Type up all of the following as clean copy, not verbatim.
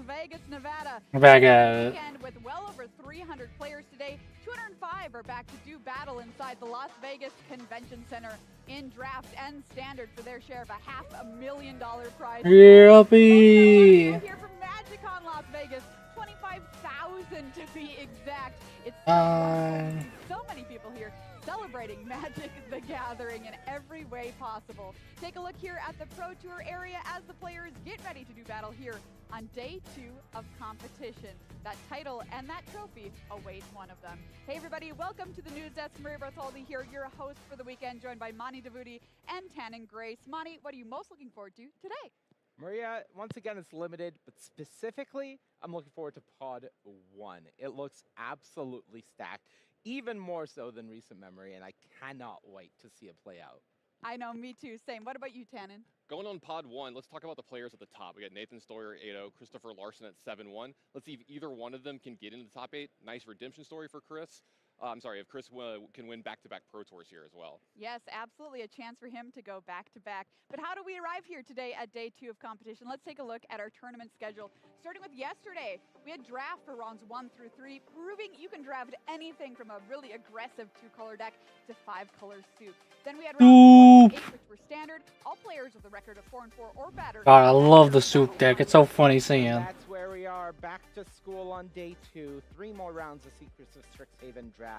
Vegas, Nevada. Back at it. Weekend with well over 300 players today. 205 are back to do battle inside the Las Vegas Convention Center in draft and standard for their share of a $500,000 prize. Yippee! Here from MagicCon Las Vegas, 25,000 to be exact. It's so many people here celebrating Magic the Gathering in every way possible. Take a look here at the Pro Tour area as the players get ready to do battle here on day 2 of competition. That title and that trophy await one of them. Hey everybody, welcome to the News Desk. Maria Bartholdi here, your host for the weekend, joined by Monty Davuti and Tannen Grace. Monty, what are you most looking forward to today? Maria, once again, it's limited, but specifically, I'm looking forward to Pod 1. It looks absolutely stacked, even more so than recent memory, and I cannot wait to see it play out. I know, me too. Same. What about you, Tannen? Going on Pod 1, let's talk about the players at the top. We got Nathan Stoyer 8-0, Christopher Larson at 7-1. Let's see if either one of them can get into the top 8. Nice redemption story for Chris. If Chris can win back-to-back Pro Tours here as well. Yes, absolutely. A chance for him to go back-to-back. But how do we arrive here today at day 2 of competition? Let's take a look at our tournament schedule. Starting with yesterday, we had draft for rounds 1 through 3, proving you can draft anything from a really aggressive 2-color deck to 5-color soup. Then we had rounds 4 and 8, which were standard. All players with a record of 4-4 or better. God, I love the soup deck. It's so funny seeing him. That's where we are, back to school on day 2. 3 more rounds of Secrets of Strixhaven draft.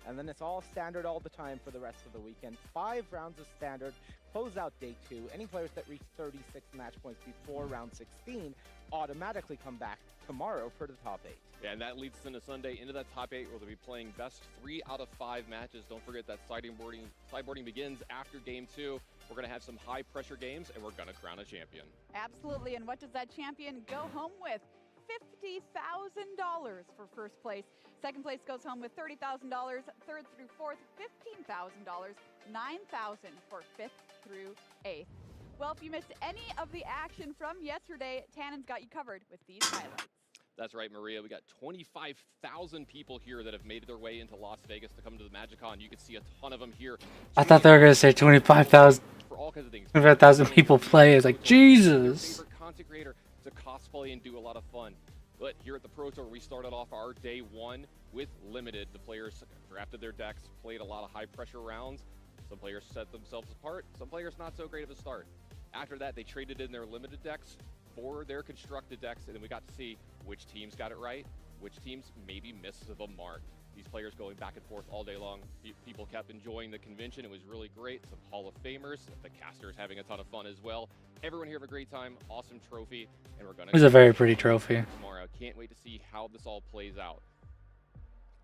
And then it's all standard all the time for the rest of the weekend. 5 rounds of standard, close out day 2. Any players that reach 36 match points before round 16 automatically come back tomorrow for the top 8. Yeah, and that leads us into Sunday, into that top 8, where they'll be playing best 3 out of 5 matches. Don't forget that sideboarding begins after game 2. We're going to have some high-pressure games, and we're going to crown a champion. Absolutely, and what does that champion go home with? $50,000 for first place. Second place goes home with $30,000. Third through fourth, $15,000. $9,000 for 5th through 8th. Well, if you missed any of the action from yesterday, Tannen's got you covered with these highlights. That's right, Maria. We got 25,000 people here that have made their way into Las Vegas to come to the MagicCon. You can see a ton of them here. I thought they were going to say 25,000. For all kinds of things. 25,000 people play. It's like, Jesus. Favorite content creator to cosplay and do a lot of fun. But here at the Pro Tour, we started off our day 1 with limited. The players drafted their decks, played a lot of high-pressure rounds. Some players set themselves apart. Some players not so great at the start. After that, they traded in their limited decks for their constructed decks, and then we got to see which teams got it right, which teams maybe missed the mark. These players going back and forth all day long. People kept enjoying the convention. It was really great. Some Hall of Famers, the casters having a ton of fun as well. Everyone here have a great time. Awesome trophy, and we're gonna. It was a very pretty trophy. Tomorrow, can't wait to see how this all plays out.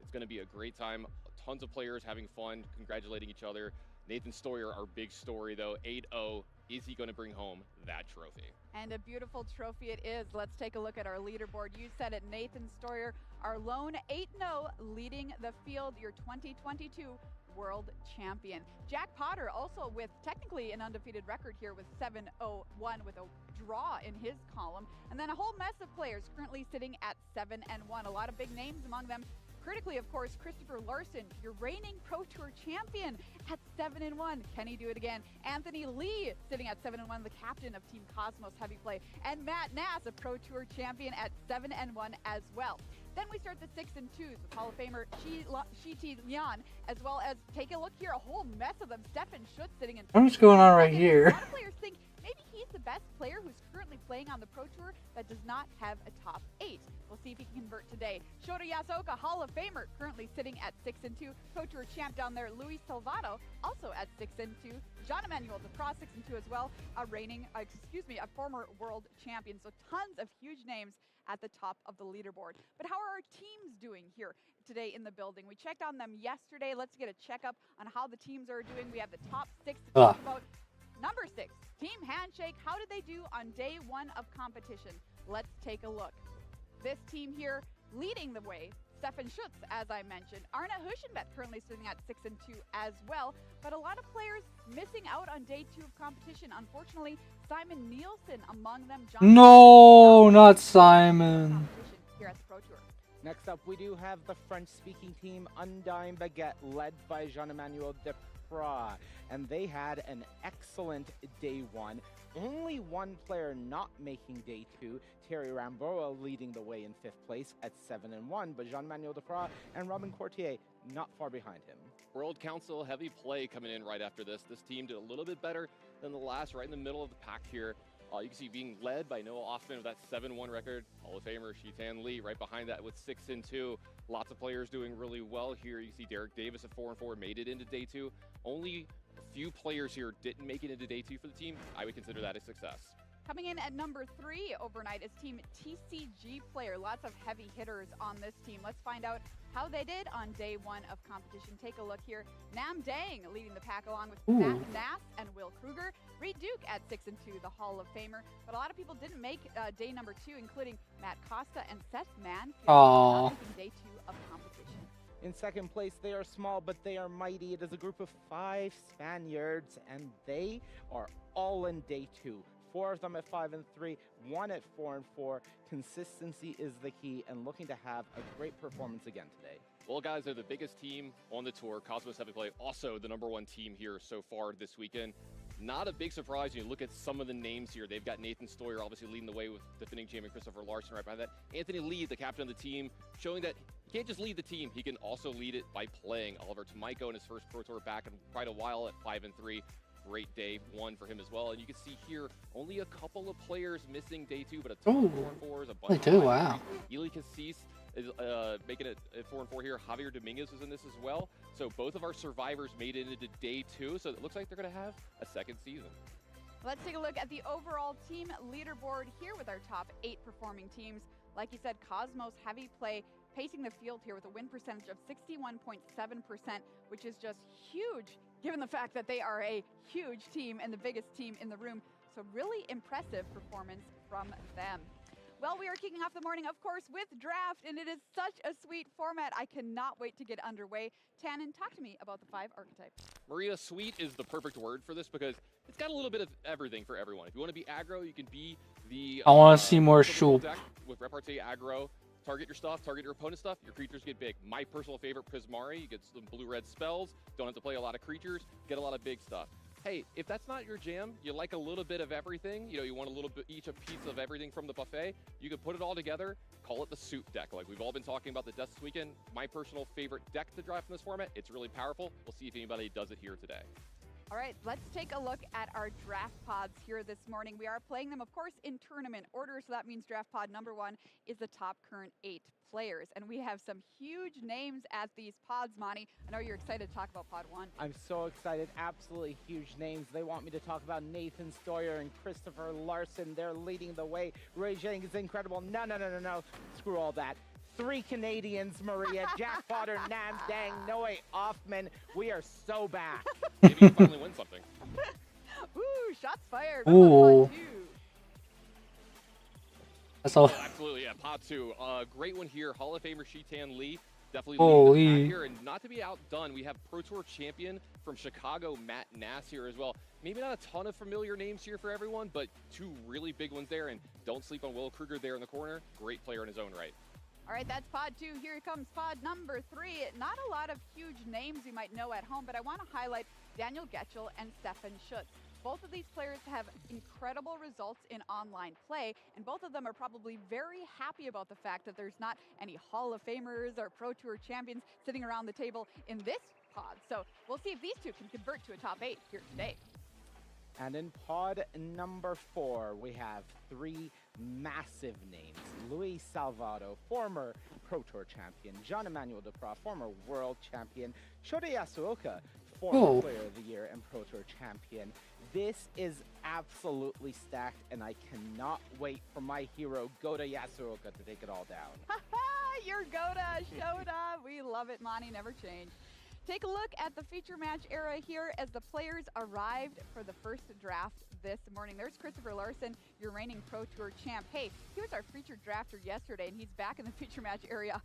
It's gonna be a great time. Tons of players having fun, congratulating each other. Nathan Stoyer, our big story though, 8-0. Is he going to bring home that trophy? And a beautiful trophy it is. Let's take a look at our leaderboard. You said it, Nathan Stoyer, our lone 8-0, leading the field, your 2022 world champion. Jack Potter also with technically an undefeated record here with 7-0-1 with a draw in his column. And then a whole mess of players currently sitting at 7-1. A lot of big names among them. Critically, of course, Christopher Larson, your reigning Pro Tour champion at 7-1. Can he do it again? Anthony Lee sitting at 7-1, the captain of Team Cosmos Heavy Play. And Matt Nass, a Pro Tour champion at 7-1 as well. Then we start the 6-2s with Hall of Famer Shiti Lian, as well as, take a look here, a whole mess of them. Stefan Schutz sitting in. What's going on right here? A lot of players think maybe he's the best player who's currently playing on the Pro Tour that does not have a top 8. We'll see if he can convert today. Shota Yasoka, Hall of Famer, currently sitting at 6-2. Pro Tour champ down there, Luis Salvato, also at 6-2. John Emanuel, the Pro 6-2 as well, a former world champion. So tons of huge names at the top of the leaderboard. But how are our teams doing here today in the building? We checked on them yesterday. Let's get a checkup on how the teams are doing. We have the top 6 to talk about. Number 6, Team Handshake. How did they do on day 1 of competition? Let's take a look. This team here leading the way, Stefan Schutz, as I mentioned. Arna Huschenbeth currently sitting at 6-2 as well. But a lot of players missing out on day 2 of competition. Unfortunately, Simon Nielsen among them. No, not Simon. Here at the Pro Tour. Next up, we do have the French-speaking team Undying Baguette, led by Jean-Emmanuel Deprat. And they had an excellent day 1. Only one player not making day 2, Thierry Ramboa leading the way in 5th place at 7-1, but Jean-Manuel Defra and Robin Courtier not far behind him. World Council heavy play coming in right after this. This team did a little bit better than the last, right in the middle of the pack here. You can see being led by Noah Offman with that 7-1 record. Hall of Famer Shitan Lee right behind that with 6-2. Lots of players doing really well here. You see Derek Davis at 4-4 made it into day 2. Only a few players here didn't make it into day 2 for the team. I would consider that a success. Coming in at number 3 overnight is team TCG player. Lots of heavy hitters on this team. Let's find out how they did on day 1 of competition. Take a look here. Nam Dang leading the pack along with Matt Nass and Will Kruger. Reed Duke at 6-2, the Hall of Famer. But a lot of people didn't make day number 2, including Matt Costa and Seth Mann. Not making day 2 of competition. In second place, they are small, but they are mighty. It is a group of 5 Spaniards, and they are all in day 2. 4 of them at 5-3, 1 at 4-4. Consistency is the key, and looking to have a great performance again today. Well, guys, they're the biggest team on the tour. Cosmos Heavy Play, also the #1 team here so far this weekend. Not a big surprise when you look at some of the names here. They've got Nathan Stoyer obviously leading the way with defending champion Christopher Larson right behind that. Anthony Lee, the captain of the team, showing that he can't just lead the team, he can also lead it by playing. Oliver Tomaiko in his first Pro Tour back in quite a while at 5-3. Great day 1 for him as well. And you can see here, only a couple of players missing day 2, but a ton of 4-4s, a bunch of wow. Eli Cassis is making it at 4-4 here. Javier Dominguez was in this as well. So both of our survivors made it into day 2. So it looks like they're going to have a second season. Let's take a look at the overall team leaderboard here with our top 8 performing teams. Like you said, Cosmos Heavy Play pacing the field here with a win percentage of 61.7%, which is just huge given the fact that they are a huge team and the biggest team in the room. So really impressive performance from them. Well, we are kicking off the morning, of course, with draft, and it is such a sweet format. I cannot wait to get underway. Tannen, talk to me about the 5 archetypes. Maria, sweet is the perfect word for this because it's got a little bit of everything for everyone. If you want to be aggro, you can be the... I want to see more Shulp. With repartee aggro, target your stuff, target your opponent's stuff, your creatures get big. My personal favorite, Prismari, you get some blue-red spells, don't have to play a lot of creatures, get a lot of big stuff. Hey, if that's not your jam, you like a little bit of everything, you know, you want a little bit, each a piece of everything from the buffet, you can put it all together, call it the soup deck. Like we've all been talking about the decks this weekend. My personal favorite deck to draft in this format. It's really powerful. We'll see if anybody does it here today. All right, let's take a look at our draft pods here this morning. We are playing them, of course, in tournament order, so that means draft pod number 1 is the top current 8 players. And we have some huge names at these pods, Monty. I know you're excited to talk about pod 1. I'm so excited. Absolutely huge names. They want me to talk about Nathan Stoyer and Christopher Larson. They're leading the way. Ray Zhang is incredible. No. Screw all that. 3 Canadians, Maria, Jack Potter, Nam Dang, Noah Offman. We are so back. Maybe you finally win something. Ooh, shots fired. Ooh. That's all. Oh, absolutely, yeah. Pod 2, great one here. Hall of Famer Shitan Lee, definitely Holy. leading the pack here. And not to be outdone, we have Pro Tour champion from Chicago, Matt Nass here as well. Maybe not a ton of familiar names here for everyone, but 2 really big ones there. And don't sleep on Will Kruger there in the corner. Great player in his own right. All right, that's pod 2. Here comes pod number 3. Not a lot of huge names you might know at home, but I want to highlight Daniel Getchell and Stefan Schutz. Both of these players have incredible results in online play, and both of them are probably very happy about the fact that there's not any Hall of Famers or Pro Tour champions sitting around the table in this pod. So we'll see if these 2 can convert to a top 8 here today. And in pod number 4, we have 3 massive names. Luis Salvado, former Pro Tour champion. Jean-Emmanuel Duprat, former world champion. Shota Yasuoka, former Player of the Year and Pro Tour champion. This is absolutely stacked, and I cannot wait for my hero, Goda Yasuoka, to take it all down. You're Goda, Shota. We love it, Monty. Never change. Take a look at the feature match era here as the players arrived for the first draft this morning. There's Christopher Larson, your reigning Pro Tour champ. Hey, he was our featured drafter yesterday, and he's back in the feature match area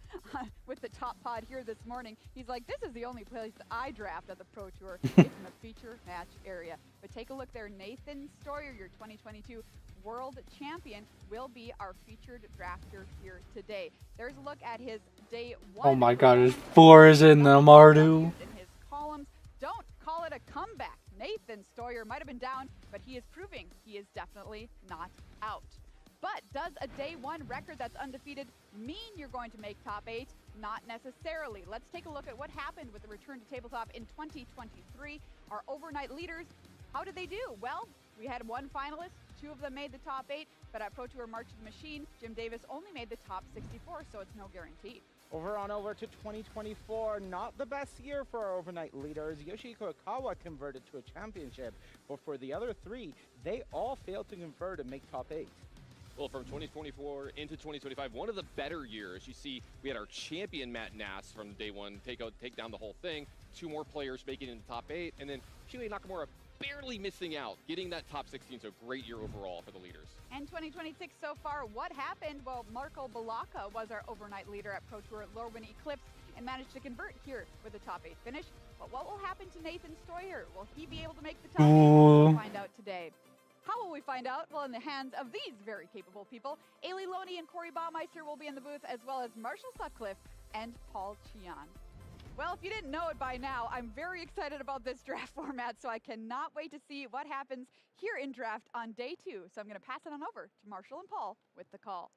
with the top pod here this morning. He's like, this is the only place that I draft at the Pro Tour. It's in the feature match area. But take a look there. Nathan Stoyer, your 2022 world champion, will be our featured drafter here today. There's a look at his day 1. Oh my god, his 4 is in the Mardu. In his columns. Don't call it a comeback. Nathan Stoyer might have been down, but he is proving he is definitely not out. But does a day one record that's undefeated mean you're going to make top 8? Not necessarily. Let's take a look at what happened with the return to tabletop in 2023. Our overnight leaders, how did they do? Well, we had one finalist, 2 of them made the top 8, but at Pro Tour March of the Machine, Jim Davis only made the top 64, so it's no guarantee. Over to 2024, not the best year for our overnight leaders. Yoshihiko Okawa converted to a championship, but for the other 3, they all failed to convert and make top 8. Well, from 2024 into 2025, one of the better years. You see, we had our champion Matt Nass from day one take down the whole thing. 2 more players making it in the top 8, and then Shuhei Nakamura barely missing out, getting that top 16. So great year overall for the leaders. And 2026 so far, what happened? Well, Marco Balaka was our overnight leader at Pro Tour Lorwyn Eclipse and managed to convert here with a top 8 finish. But what will happen to Nathan Stoyer? Will he be able to make the top 8? We'll find out today. How will we find out? Well, in the hands of these very capable people. Ailey Loney and Corey Baumeister will be in the booth, as well as Marshall Sutcliffe and Paul Chian. Well, if you didn't know it by now, I'm very excited about this draft format, so I cannot wait to see what happens here in draft on day 2. So I'm going to pass it on over to Marshall and Paul with the call.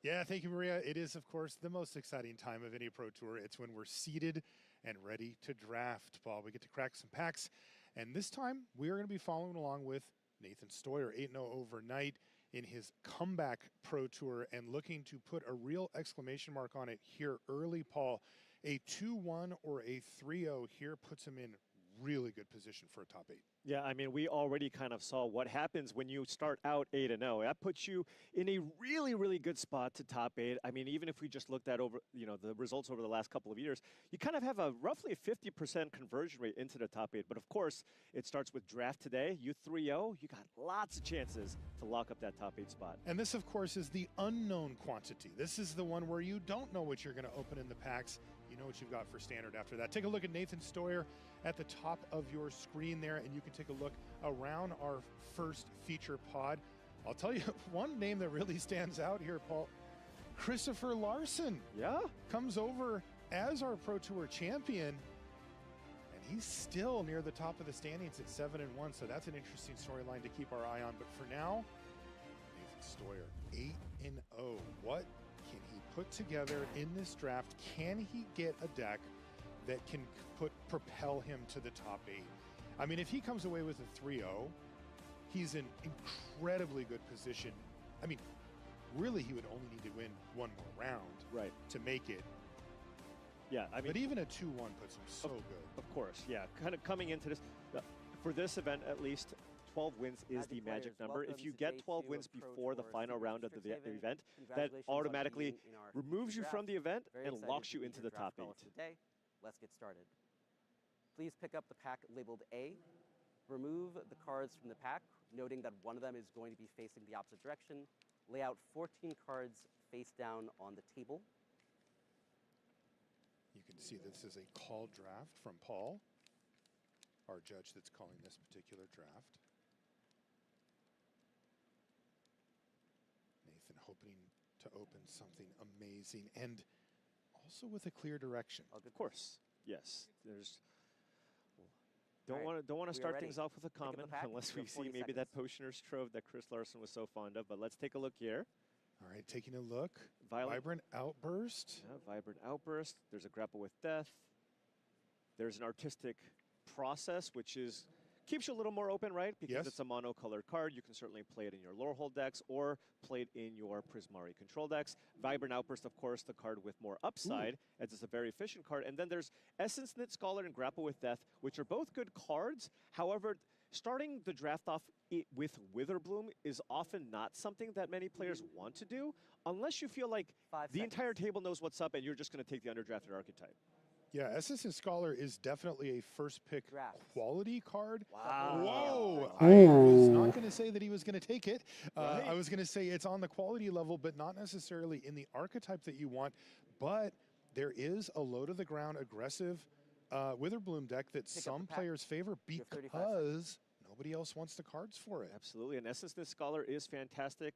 Yeah, thank you, Maria. It is, of course, the most exciting time of any Pro Tour. It's when we're seated and ready to draft, Paul. We get to crack some packs, and this time we are going to be following along with Nathan Stoyer, 8-0 overnight in his comeback Pro Tour, and looking to put a real exclamation mark on it here early, Paul. A 2-1 or a 3-0 here puts him in really good position for a top 8. Yeah, I mean, we already kind of saw what happens when you start out 8-0. That puts you in a really, really good spot to top 8. I mean, even if we just looked at the results over the last couple of years, you kind of have a roughly 50% conversion rate into the top 8. But of course, it starts with draft today. You 3-0, you got lots of chances to lock up that top 8 spot. And this, of course, is the unknown quantity. This is the one where you don't know what you're going to open in the packs. You know what you've got for standard after that. Take a look at Nathan Stoyer at the top of your screen there, and you can take a look around our first feature pod. I'll tell you one name that really stands out here, Paul. Christopher Larson. Yeah. Comes over as our Pro Tour champion, and he's still near the top of the standings at 7-1, so that's an interesting storyline to keep our eye on. But for now, Nathan Stoyer, 8-0. What can he put together in this draft? Can he get a deck that can propel him to the top 8? I mean, if he comes away with a 3-0, he's in incredibly good position. I mean, really, he would only need to win one more round to make it. Yeah, I mean, but even a 2-1 puts him so good. Of course, yeah. Kind of coming into this, for this event at least, 12 wins is the magic number. If you get 12 wins before the final round of the event, that automatically removes you from the event and locks you into the top 8. Let's get started. Please pick up the pack labeled A. Remove the cards from the pack, noting that one of them is going to be facing the opposite direction. Lay out 14 cards face down on the table. You can see this is a call draft from Paul, our judge that's calling this particular draft. Nathan hoping to open something amazing and also with a clear direction. Of course, yes. There's don't want to start things off with a comment unless we see maybe that Potioner's Trove that Chris Larson was so fond of. But let's take a look here. All right, taking a look. Vibrant Outburst. Yeah, Vibrant Outburst. There's a Grapple with Death. There's an Artistic Process, which is keeps you a little more open, right? Because it's a monocolored card. You can certainly play it in your Lorehold decks or play it in your Prismari control decks. Vibrant Outburst, of course, the card with more upside, as it's a very efficient card. And then there's Essence Knit Scholar and Grapple with Death, which are both good cards. However, starting the draft off with Witherbloom is often not something that many players want to do, unless you feel like the entire table knows what's up and you're just going to take the underdrafted archetype. Yeah, Essence Scholar is definitely a first pick quality card. Wow. Whoa. I was not going to say that he was going to take it. I was going to say it's on the quality level, but not necessarily in the archetype that you want. But there is a low to the ground aggressive Witherbloom deck that some players favor because nobody else wants the cards for it. Absolutely. And Essence Scholar is fantastic.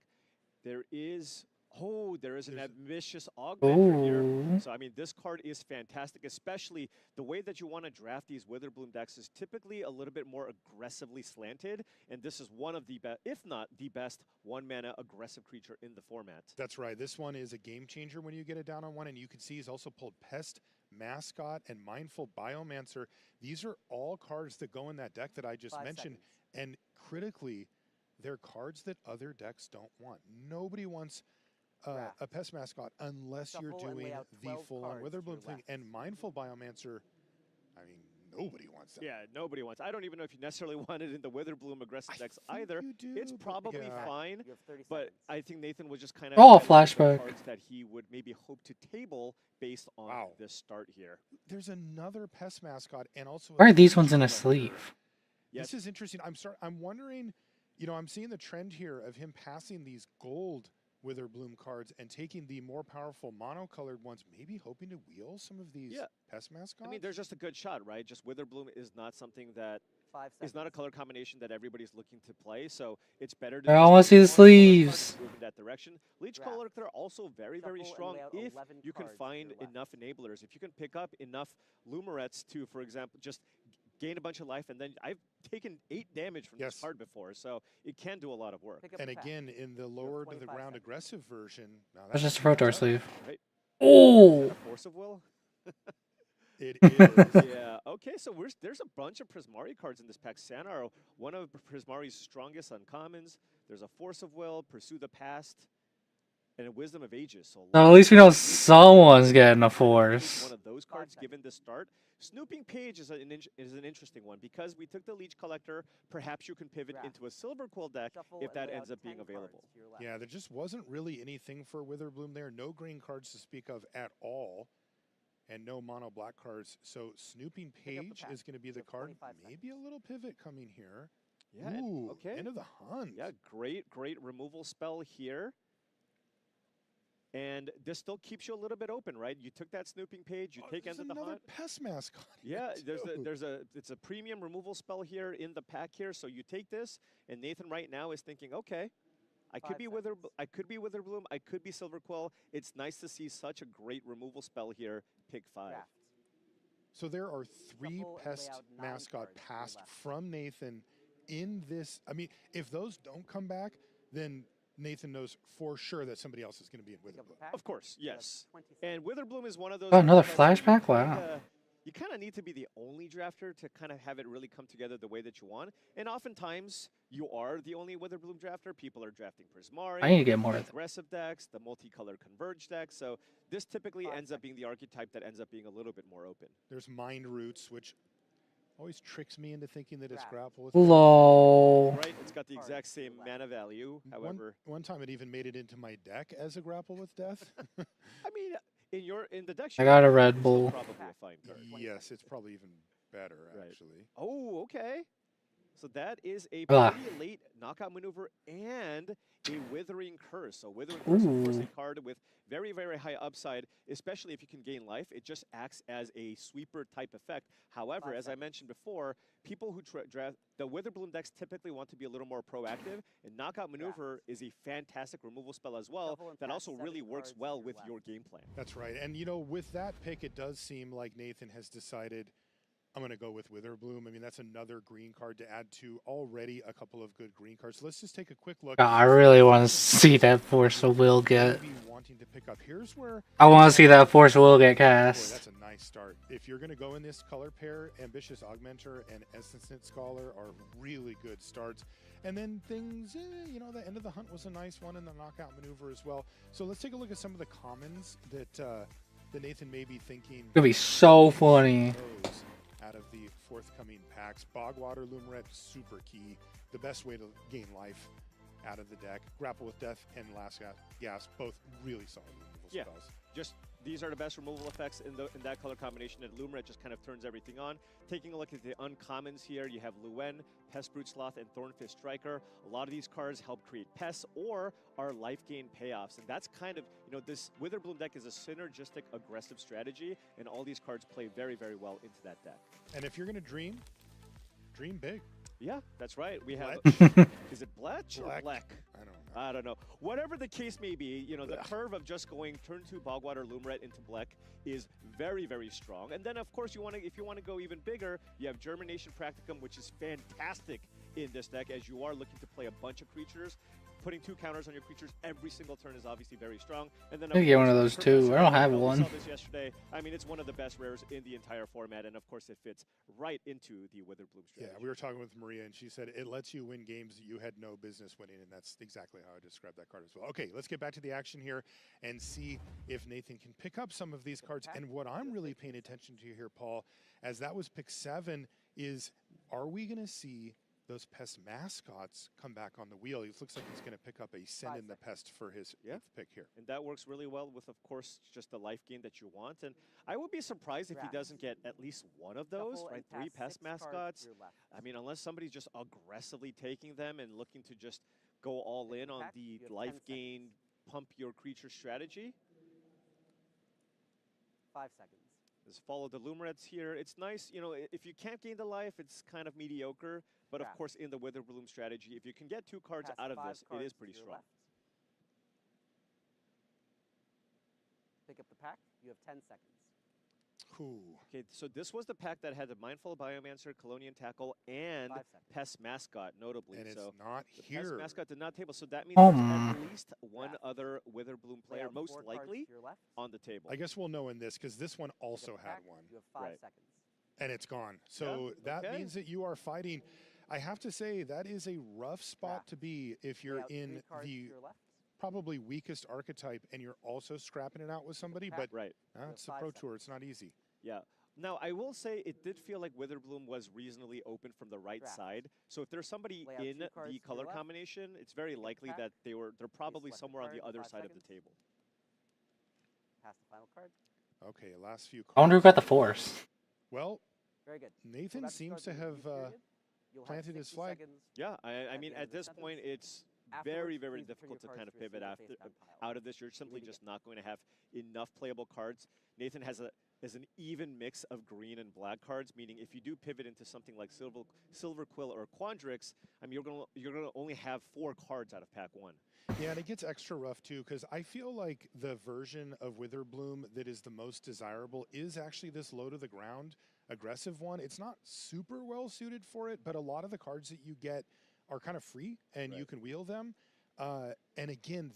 There is Oh, there is an ambitious augmenter here. Ooh. So, I mean, this card is fantastic, especially the way that you want to draft these Witherbloom decks is typically a little bit more aggressively slanted, and this is one of the best, if not the best, one-mana aggressive creature in the format. That's right. This one is a game changer when you get it down on one, and you can see he's also pulled Pest, Mascot, and Mindful Biomancer. These are all cards that go in that deck that I just 5 mentioned, seconds. and critically, they're cards that other decks don't want. Nobody wants a Pest Mascot unless Shuffle you're and lay doing out the 12 full-on cards to Witherbloom your thing. left. And Mindful Biomancer, I mean, nobody wants that. Yeah, nobody wants. I don't even know if you necessarily want it in the Witherbloom aggressive I decks think either. you do, It's but probably yeah. fine, You have 30 but seconds. I think Nathan was just kind Oh, of flashback. cards that he would maybe hope to table based on Wow. this start here. There's another Pest Mascot and also Why a are these ones in a Leech Collector. sleeve? Yes. This is interesting. I'm wondering, you know, I'm seeing the trend here of him passing these gold Witherbloom cards and taking the more powerful mono-colored ones, maybe hoping to wheel some of these Pest Mascots. I mean, there's just a good shot, right? Just Witherbloom is not something that 5 seconds. is not a color combination that everybody's looking to play, so it's better to I just wanna play see the one color card sleeves. and move in that direction. Leech Draft. Collector also very, very Shuffle and strong lay out if 11 you can cards to find your left. enough enablers. If you can pick up enough Lumerets to, for example, just gain a bunch of life, and then I've taken 8 damage from this card before, so it can do a lot of work. Pick up And the pack. again, in the lower to the 25 ground seconds. aggressive version, now That's just a pretty Pro Tour tough. sleeve. Right. Oh. Is that a Force of Will? It is. Yeah. Okay. So there's a bunch of Prismari cards in this pack. Sanar, one of Prismari's strongest uncommons. There's a Force of Will, Pursue the Past, and a Wisdom of Ages. So So at least we know someone's getting a force. one of those cards given the start. Snooping Page is an interesting one because we took the Leech Collector. Perhaps you can pivot Draft. into a Silver Quill deck Shuffle if and that lay ends out up being 10 cards available. to your left. Yeah, there just wasn't really anything for Witherbloom there. No green cards to speak of at all, and no mono black cards. So Snooping Pick up the Page pack. is going to be You the have card. 25 Maybe a little pivot coming here. Yeah. and- Ooh, okay. end of the hunt. Yeah. Great removal spell here. And this still keeps you a little bit open, right? You took that Snooping Page, you take there's End of the another Hunt. Pest Mascot. Yeah, too. it's a premium removal spell here in the pack here. So you take this, and Nathan right now is thinking, okay, I could 5 be seconds. I could be Witherbloom, I could be Silver Quill. It's nice to see such a great removal spell here. Pick 5. Draft. So there are 3 Shuffle and lay Pest out 9 Mascot cards to your passed left. from Nathan in this. I mean, if those don't come back, then Nathan knows for sure that somebody else is going to be in Pick up the Witherbloom. pack. Of course, You have yes. 20 And seconds. Witherbloom is one of those. Oh, another cards that flashback? Wow. You kind of need to be the only drafter to kind of have it really come together the way that you want. And oftentimes, you are the only Witherbloom drafter. People are drafting Prismari. I need to get more the of them. aggressive decks, the multicolored Converge decks. So this typically 5 ends up being the archetype that ends up being a little bit more open. There's Mind Roots, which always tricks me into thinking that it's Draft. grapple with. Lol. Right? It's got the Cards exact to your same left. mana value. However, one time it even made it into my deck as a grapple with death. I mean, in the deck, I got a sheet, Red it's Bull. still probably a fine card. Yes, it's probably even better Right. actually. Oh, okay. So that is a Ah. pretty late knockout maneuver and a Withering Curse. So Withering Curse, of course, a Ooh. card with very, very high upside, especially if you can gain life. It just acts as a sweeper type effect. However, 5 as I seconds. mentioned before, people who draft the Witherbloom decks typically want to be a little more proactive, and knockout maneuver is a fantastic removal spell as well Shuffle and that pass also 7 really works cards to well your with left. your game plan. That's right. And you know, with that pick, it does seem like Nathan has decided I'm going to go with Witherbloom. I mean, that's another green card to add to already a couple of good green cards. So let's just take a quick look. God, I really want to see that Force of Will get. Maybe wanting to pick up. Here's where I want to see that Force of Will get boy, cast. that's a nice start. If you're going to go in this color pair, Ambitious Augmenter and Essence Knit Scholar are really good starts. And then things, you know, the End of the Hunt was a nice one in the knockout maneuver as well. So let's take a look at some of the commons that that Nathan may be thinking. It's gonna be so funny. Those out of the forthcoming packs. Bogwater Lumeret, super key. The best way to gain life out of the deck. Grapple with Death and Last Gasp, both really solid removal Yeah. spells. Just these are the best removal effects in that color combination, and Lumerate just kind of turns everything on. Taking a look at the uncommons here, you have Luen, Pest Brute Sloth, and Thornfist Striker. A lot of these cards help create pests or are life gain payoffs, and that's kind of, you know, this Witherbloom deck is a synergistic aggressive strategy, and all these cards play very, very well into that deck. And if you're going to dream big. Yeah, that's right. We have, is it Bletch or Black. Black? I don't know. I don't know. Whatever the case may be, you know, the curve of just going turn 2 Bogwater Lumerit into Bleck is very, very strong. And then, of course, if you want to go even bigger, you have Germination Practicum, which is fantastic in this deck, as you are looking to play a bunch of creatures. Putting 2 counters on your creatures every single turn is obviously very strong. And then I get one of those too. I don't have we one. saw this yesterday. I mean, it's one of the best rares in the entire format, and of course, it fits right into the Witherbloom strategy. Yeah, we were talking with Maria, and she said it lets you win games that you had no business winning, and that's exactly how I described that card as well. Okay, let's get back to the action here and see if Nathan can pick up some of these cards. And what I'm really paying attention to here, Paul, as that was pick 7, is are we going to see those pest mascots come back on the wheel? It looks like he's going to pick up a Send in the Pest for his 8th pick here. And that works really well with, of course, just the life gain that you want. And I would be surprised if he doesn't get at least one of those, right? 3 pest mascots. I mean, unless somebody's just aggressively taking them and looking to just go all in on the life gain, pump your creature strategy. 5 seconds. Just follow the Lumerets here. It's nice, you know, if you can't gain the life, it's kind of mediocre. But of course, in the Witherbloom strategy, if you can get 2 cards out of this, it is pretty strong. Pick up the pack. You have 10 seconds. Ooh. Okay, so this was the pack that had the Mindful Biomancer, Colonian Tackle, and Pest Mascot, notably. And it's so not here. Pest Mascot did not table, so that means there's at least one other Witherbloom player, most likely, on the table. I guess we'll know in this, because this one also had one. You have 5 seconds. And it's gone. So that means that you are fighting. I have to say, that is a rough spot to be if you're in the probably weakest archetype and you're also scrapping it out with somebody. But it's the Pro Tour. It's not easy. Yeah. Now, I will say it did feel like Witherbloom was reasonably open from the right side. So if there's somebody in the color combination, it's very likely that they're probably somewhere on the other side of the table. Pass the final card. Okay, last few cards. I wonder who got the Force. Well, very good. Nathan seems to have planted his flag. Yeah, I mean, at this point, it's very, very difficult to kind of pivot out of this. You're simply just not going to have enough playable cards. Nathan has an even mix of green and black cards, meaning if you do pivot into something like Silver Quill or Quandrix, I mean, you're gonna only have 4 cards out of pack 1. Yeah, and it gets extra rough too, because I feel like the version of Witherbloom that is the most desirable is actually this low to the ground aggressive one. It's not super well suited for it, but a lot of the cards that you get are kind of free and you can wheel them. And again,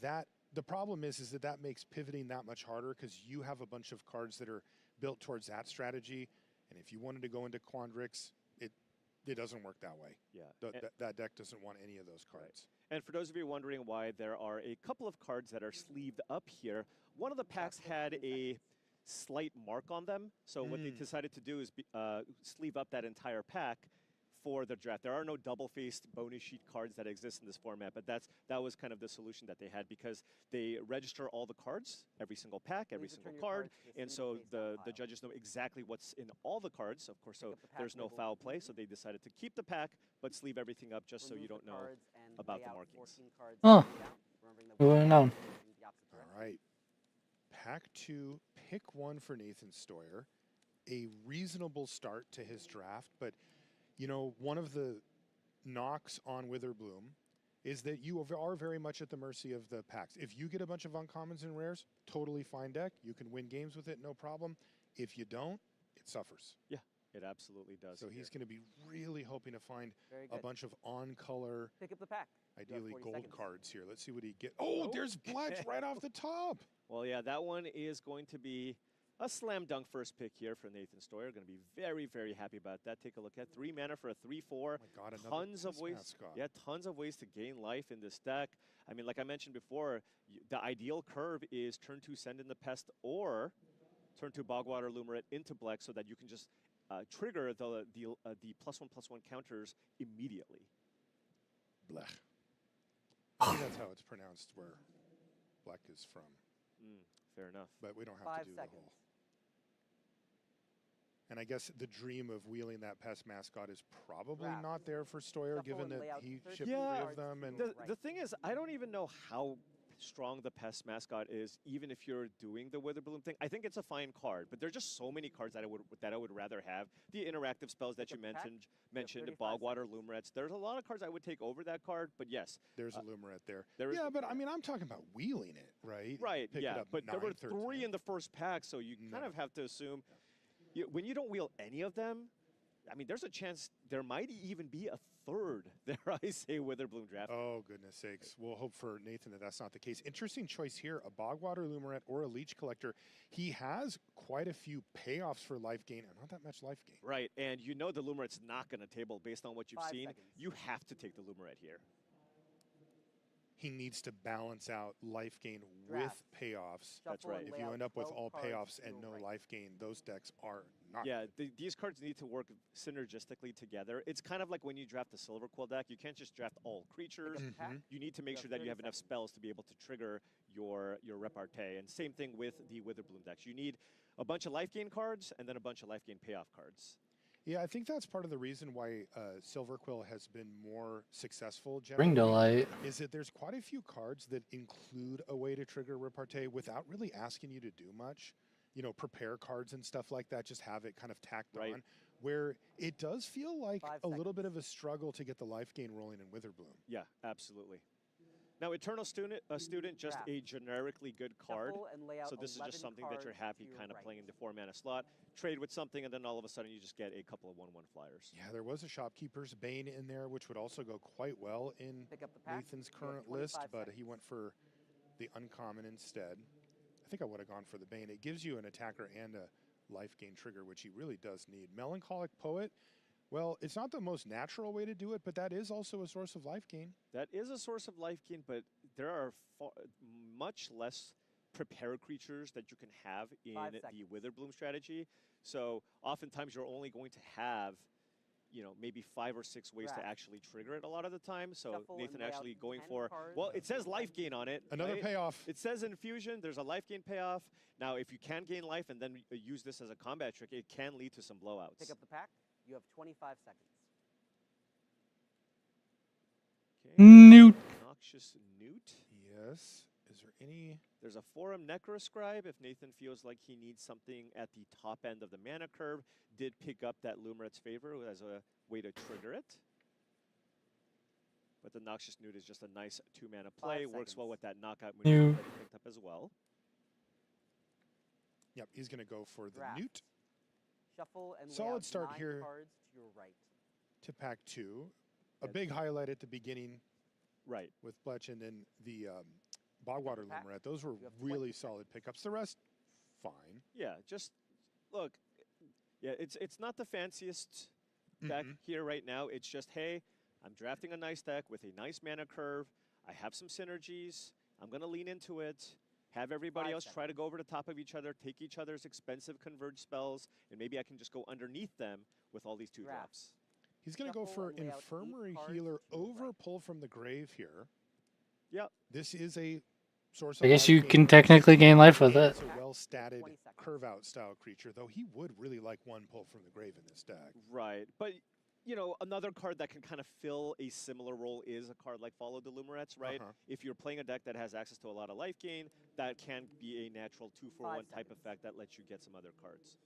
the problem is that makes pivoting that much harder, because you have a bunch of cards that are built towards that strategy. And if you wanted to go into Quandrix, it doesn't work that way. Yeah. That deck doesn't want any of those cards. And for those of you wondering why there are a couple of cards that are sleeved up here, one of the packs had a slight mark on them. So what they decided to do is sleeve up that entire pack for the draft. There are no double-faced bonus sheet cards that exist in this format, but that was kind of the solution that they had, because they register all the cards, every single pack, every single card, and so the judges know exactly what's in all the cards, of course, so there's no foul play, so they decided to keep the pack, but sleeve everything up just so you don't know about the markings. Oh, who would have known? All right. Pack 2, pick 1 for Nathan Stoyer. A reasonable start to his draft, but you know, one of the knocks on Witherbloom is that you are very much at the mercy of the packs. If you get a bunch of uncommons and rares, totally fine deck. You can win games with it, no problem. If you don't, it suffers. Yeah, it absolutely does. So he's going to be really hoping to find a bunch of on-color, pick up the pack. Ideally gold cards here. Let's see what he gets. Oh, there's Bletch right off the top. Well, yeah, that one is going to be a slam dunk first pick here for Nathan Stoyer. Going to be very, very happy about that. Take a look at 3 mana for a 3/4. Oh my God, tons of ways. Mascot. Yeah, tons of ways to gain life in this deck. I mean, like I mentioned before, the ideal curve is turn 2 Send in the Pest or turn 2 Bogwater Lumerit into Bleck, so that you can just trigger the +1/+1 counters immediately. Blech. I think that's how it's pronounced where Bleck is from. Fair enough. But we don't have 5 to do seconds. the whole. And I guess the dream of wheeling that pest mascot is probably not there for Stoyer, given that he shipped 3 of them. And the thing is, I don't even know how strong the Pest mascot is, even if you're doing the Witherbloom thing, I think it's a fine card. But there's just so many cards that I would rather have. The interactive spells that you mentioned, Bogwater, Lumerets. There's a lot of cards I would take over that card. But yes, there's a Lumeret there. Yeah, but I mean, I'm talking about wheeling it, right? Right. Pick Yeah, it up but there were 9th or 3 in the first pack, so you kind of have to assume when you don't wheel any of them. I mean, there's a chance there might even be a 3rd, dare I say, Witherbloom draft. Oh, goodness sakes. We'll hope for Nathan that that's not the case. Interesting choice here, a Bogwater Lumeret or a Leech Collector. He has quite a few payoffs for life gain and not that much life gain. Right, and you know the Lumeret's not going to table based on what you've 5 seen. seconds. You have to take the Lumeret here. He needs to balance out life gain Draft. with payoffs. That's right. If you end up with all payoffs and no life gain, those decks are not. Yeah, these cards need to work synergistically together. It's kind of like when you draft the Silver Quill deck. You can't just draft all creatures. You need to make sure that you have enough spells to be able to trigger your repartee. And same thing with the Witherbloom decks. You need a bunch of life gain cards and then a bunch of life gain payoff cards. Yeah, I think that's part of the reason why Silver Quill has been more successful Ring generally, Delight. is that there's quite a few cards that include a way to trigger repartee without really asking you to do much. You know, prepare cards and stuff like that, just have it kind of tacked on, where it does feel like a little bit of a struggle to get the life gain rolling in Witherbloom. Yeah, absolutely. Now, Eternal Student, just a generically good card. So this is just something that you're happy kind of playing in the 4-mana slot. Trade with something, and then all of a sudden you just get a couple of 1/1 flyers. Yeah, there was a Shopkeeper's Bane in there, which would also go quite well in Nathan's current list, but he went for the uncommon instead. I think I would have gone for the Bane. It gives you an attacker and a life gain trigger, which he really does need. Melancholic Poet. Well, it's not the most natural way to do it, but that is also a source of life gain. That is a source of life gain, but there are much less prepare creatures that you can have in the Witherbloom strategy. So oftentimes you're only going to have, you know, maybe 5 or 6 ways to actually trigger it a lot of the time. So Nathan actually going for, well, it says life gain on it. Another payoff. It says infusion, there's a life gain payoff. Now, if you can gain life and then use this as a combat trick, it can lead to some blowouts. Pick up the pack. You have 25 seconds. Okay. Newt. Noxious Newt. Yes. Is there any? There's a Forum Necroscribe if Nathan feels like he needs something at the top end of the mana curve. Did pick up that Lumeret's Favor as a way to trigger it. But the Noxious Newt is just a nice 2-mana play. Works well with that knockout move that he picked up as well. Yep, he's going to go for the Draft. Newt. Shuffle and Solid start 9 here cards to your right. to pack 2. A big highlight at the beginning with Bletch and then the Bogwater Lumeret. Those were really solid pickups. The rest, fine. Yeah, just look. Yeah, it's not the fanciest deck here right now. It's just, hey, I'm drafting a nice deck with a nice mana curve. I have some synergies. I'm going to lean into it. Have everybody else try to go over the top of each other, take each other's expensive converge spells, and maybe I can just go underneath them with all these 2-drops. He's going to go for Infirmary Healer over Pull from the Grave here. Yep. This is a source of I guess life you gain. can technically gain life with it. It's a well-statted curve-out style creature, though he would really like 1 Pull from the Grave in this deck. Right, but you know, another card that can kind of fill a similar role is a card like Follow the Lumerets, right? If you're playing a deck that has access to a lot of life gain, that can be a natural 2-for-1 type effect that lets you get some other cards.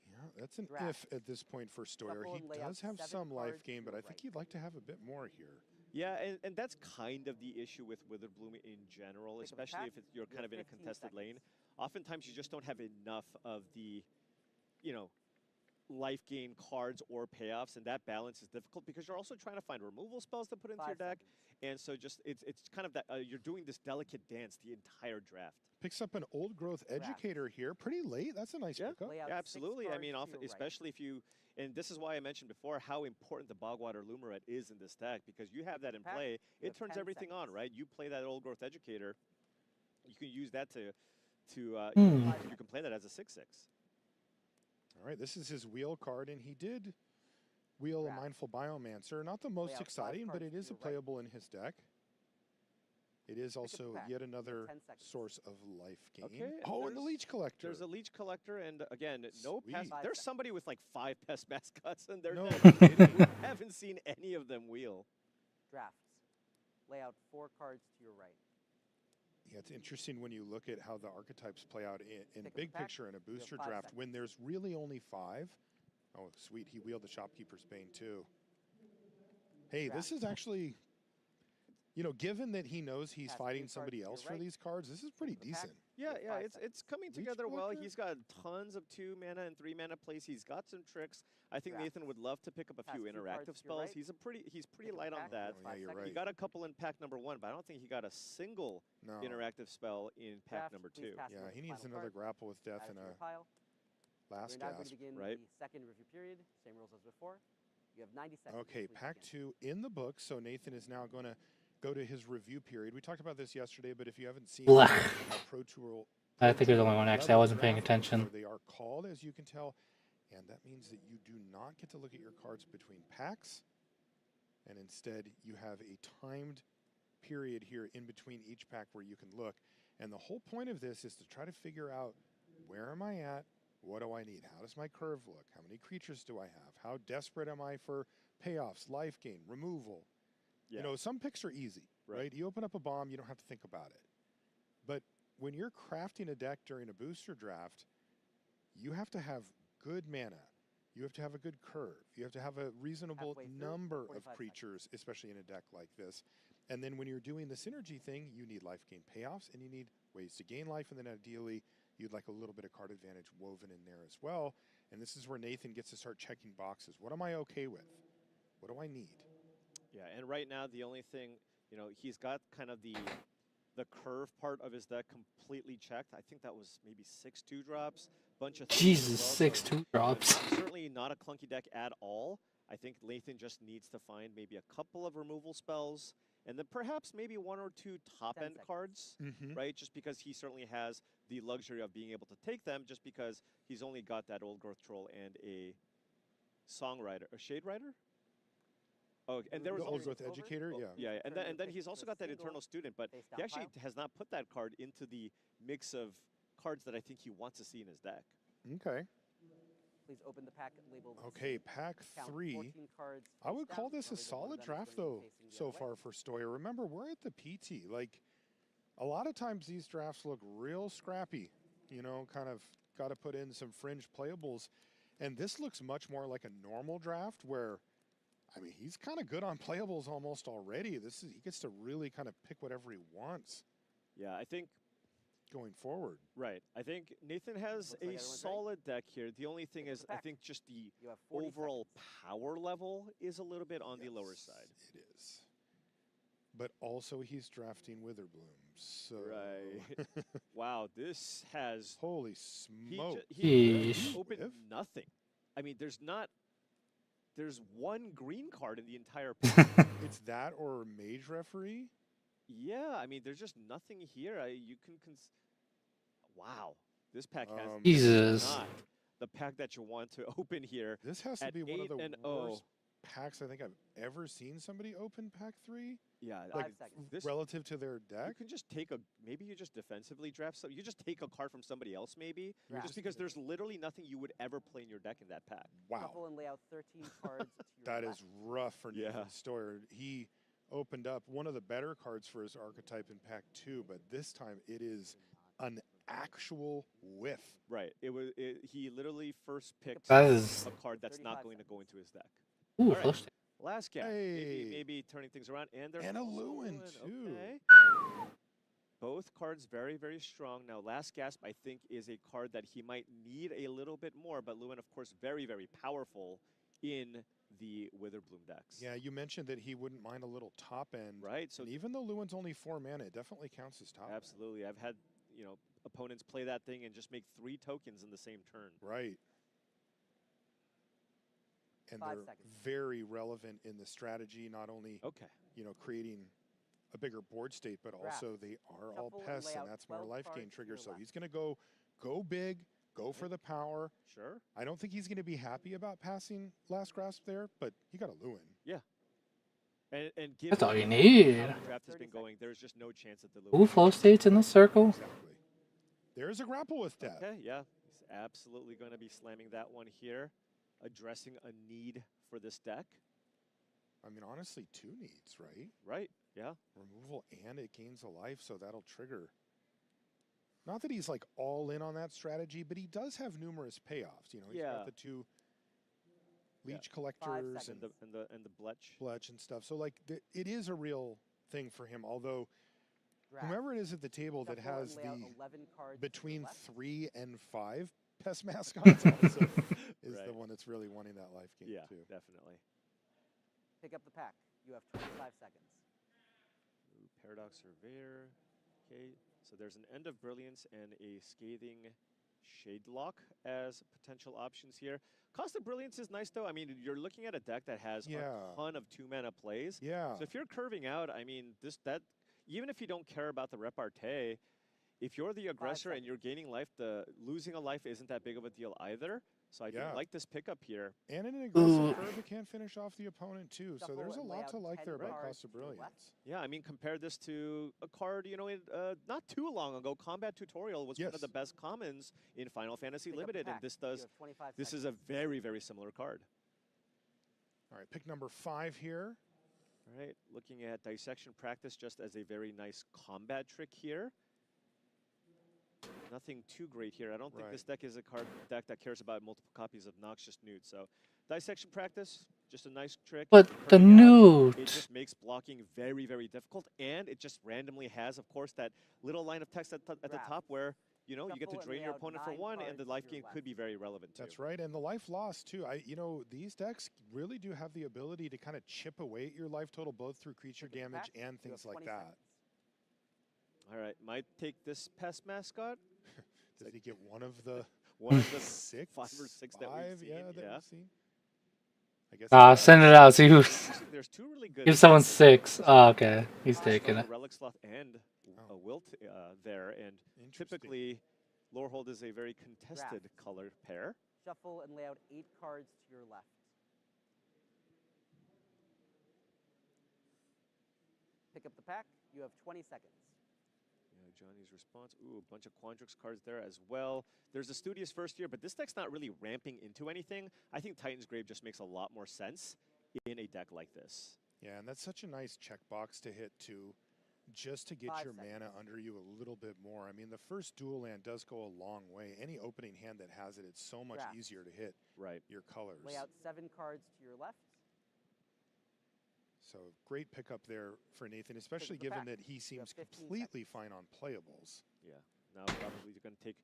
Yeah, that's an if at this point for Stoyer. He does have some life gain, but I think he'd like to have a bit more here. Yeah, and that's kind of the issue with Witherbloom in general, especially if you're kind of in a contested lane. Oftentimes you just don't have enough of the, you know, life gain cards or payoffs, and that balance is difficult because you're also trying to find removal spells to put into your deck, and so just it's kind of that you're doing this delicate dance the entire draft. Picks up an Old Growth Educator here, pretty late. That's a nice pickup. Yeah, absolutely. I mean, especially if you, and this is why I mentioned before how important the Bogwater Lumeret is in this deck, because you have that in play, it turns everything on, right? You play that Old Growth Educator, you can use that to you can play that as a 6/6. All right, this is his wheel card, and he did wheel a Mindful Biomancer. Not the most exciting, but it is a playable in his deck. It is also yet another source of life gain. Okay, oh, and the Leech Collector. There's a Leech Collector, and again, no pest. There's somebody with like 5 pest mascots in their no deck. We haven't seen any of them wheel. Drafts. lay out 4 cards to your right. Yeah, it's interesting when you look at how the archetypes play out in Pick up big the pack. picture in a You have booster 5 draft seconds. when there's really only 5. Oh, sweet. He wheeled the Shopkeeper's Bane too. Hey, this is actually, you know, given that he knows he's Pass fighting 3 somebody cards else to for your right. these cards, this is pretty the pack. decent. Yeah, You have 5 seconds. it's coming Reach together well. collector? He's got tons of 2 mana and 3 mana plays. He's got some tricks. I think Draft. Nathan would love to pick up a Pass few 2 cards interactive to your spells. right. He's pretty Pick up light the on pack. that. You have Oh, yeah, 5 you're seconds. He right. got a couple in pack number 1, but I don't think he got a single No. interactive spell in pack Draft, number please 2. pass Yeah, over he the needs final another card. grapple with death Add in to your a pile. last We're now going to gasp. begin right? the second review period. Same rules as before. You have 90 seconds. Okay, Please pack begin. 2 in the book, so Nathan is now going to go to his review period. We talked about this yesterday, but if you haven't seen Blah. how Pro Tour I think there's only one actually. I level wasn't paying draft attention. or they are called, as you can tell, and that means that you do not get to look at your cards between packs, and instead you have a timed period here in between each pack where you can look. And the whole point of this is to try to figure out, where am I at? What do I need? How does my curve look? How many creatures do I have? How desperate am I for payoffs, life gain, removal? Yeah. You know, some picks are easy, right? You open up a bomb, you don't have to think about it. But when you're crafting a deck during a booster draft, you have to have good mana. You have to have a good curve. You have to have a reasonable Halfway through, number 45 of seconds. creatures, especially in a deck like this. And then when you're doing the synergy thing, you need life gain payoffs and you need ways to gain life. And then ideally, you'd like a little bit of card advantage woven in there as well. And this is where Nathan gets to start checking boxes. What am I okay with? What do I need? Yeah, and right now the only thing, you know, he's got kind of the curve part of his deck completely checked. I think that was maybe 6/2 drops, bunch of Jesus, threes as well, 6/2 drops. certainly not a clunky deck at all. I think Nathan just needs to find maybe a couple of removal spells, and then perhaps maybe 1 or 2 top-end 10 cards, right? Just because he certainly has the luxury of being able to take them, just because he's only got that Old Growth Troll and a Songwriter, a Shade Rider? Oh, and there was The Old also, Growth Educator, yeah. yeah, and then Pick he's also a got that single Eternal Student, but face he down actually pile. has not put that card into the mix of cards that I think he wants to see in his deck. Okay. Please open the pack labeled Okay, pack Count 3. 14 cards I would face call down, this a knowing that one of solid them is draft, going to though, be facing the so other way. far for Stoyer. Remember, we're at the PT. Like, a lot of times these drafts look real scrappy. You know, kind of got to put in some fringe playables. And this looks much more like a normal draft where, I mean, he's kind of good on playables almost already. He gets to really kind of pick whatever he wants Yeah, I think, going forward. right. I think Nathan has Looks like a everyone's ready. solid deck here. The only thing Pick up is, the I pack. think just the You have 40 overall seconds. power level is a little bit on the lower Yes, side. It is. But also he's drafting Witherbloom, so... Right. Wow, this has... Holy He, smoke. he Yeesh. opened If? nothing. I mean, there's 1 green card in the entire pack. It's that or Mage Referee? Yeah, I mean, there's just nothing here. You can wow, this pack has Jesus. not the pack that you want to open here. This has to At be one of the 8-0. worst packs I think I've ever seen somebody open pack 3. Yeah, Like, 5 seconds. this- relative to their you deck. can just take maybe you just defensively draft some. You just take a card from somebody else, maybe, Draft. just because there's literally nothing you would ever play in your deck in that pack. Wow. Shuffle and lay out 13 cards to your That left. is rough for Yeah. Nathan Stoyer. He opened up one of the better cards for his archetype in pack 2, but this time it is an actual whiff. Right. He literally first picked That is. a card that's not 35 going to go into his deck. Ooh, All right. flush. Last guess. Hey. Maybe turning things around. And there's And a also Lewin, Lewin, too. Okay. Both cards very, very strong. Now, Last Gasp, I think, is a card that he might need a little bit more, but Lewin, of course, very, very powerful in the Witherbloom decks. Yeah, you mentioned that he wouldn't mind a little top end. Right? So And even though Lewin's only 4 mana, it definitely counts as top end. absolutely. I've had, opponents play that thing and just make 3 tokens in the same turn. Right. And 5 they're seconds. very relevant in the strategy, not only, Okay. creating a bigger board state, but Draft. also they are all Shuffle and pests, lay and out that's more 12 life cards gain to trigger. your So left. he's going to go big, go for the power. Sure. I don't think he's going to be happy about passing Last Grasp there, but he got a Lewin. And given That's all you how need. the draft has 30 been going, there's just no chance that the Ooh, Lewin. flow states in the circle. Exactly. There's a grapple with death. Okay, yeah. He's absolutely going to be slamming that one here, addressing a need for this deck. I mean, honestly, 2 needs, right? Right, yeah. Removal and it gains a life, so that'll trigger. Not that he's like all in on that strategy, but he does have numerous payoffs. You know, he's got the 2 leech collectors and the bletch and stuff. So like it is a real thing for him. Although Draft. whomever it is at the table that Shuffle has and lay out the 11 cards to your between left. 3 and 5 pest mascots also is the one that's really wanting that life gain too. Definitely. Pick up the pack. You have 25 seconds. Ooh, Paradox Surveyor. Okay, so there's an End of Brilliance and a Scathing Shadelock as potential options here. Cost of Brilliance is nice though. I mean, you're looking at a deck that has a ton of 2-mana plays. Yeah. So if you're curving out, I mean, even if you don't care about the repartee, if you're the aggressor and you're gaining life, losing a life isn't that big of a deal either. So I do like this pickup here. And in an aggressive curve, it can finish off the opponent too. So there's a lot to like there about Cost of Brilliance. Yeah, I mean, compare this to a card, you know, not too long ago, Combat Tutorial was one of the best commons in Final Fantasy Limited, and this is a very, very similar card. All right, pick number 5 here. All right, looking at Dissection Practice just as a very nice combat trick here. Nothing too great here. I don't think this deck is a deck that cares about multiple copies of Noxious Newt. So Dissection Practice, just a nice trick. But the Newt! It just makes blocking very, very difficult. And it just randomly has, of course, that little line of text at the top where, you know, you get to drain your opponent for 1 and the life gain could be very relevant too. That's right. And the life loss too. You know, these decks really do have the ability to kind of chip away at your life total both through creature damage and things like that. All right, might take this pest mascot. Does he get one of the 6, 5 or 6 that we've seen? We've seen? I guess send it out. See who. There's 2 really good. Give someone 6. Oh, okay. He's taking it. Relic Sloth and a Wilt there, and typically, Lorehold is a very contested color pair. Shuffle and lay out 8 cards to your left. Pick up the pack. You have 20 seconds. Johnny's response. Ooh, a bunch of Quandrix cards there as well. There's the Studious First Year, but this deck's not really ramping into anything. I think Titan's Grave just makes a lot more sense in a deck like this. Yeah, and that's such a nice checkbox to hit too, just to get your mana under you a little bit more. I mean, the first dual land does go a long way. Any opening hand that has it, it's so much easier to hit your colors. Lay out 7 cards to your left. So great pickup there for Nathan, especially given that he seems completely fine on playables. Yeah, now probably you're going to take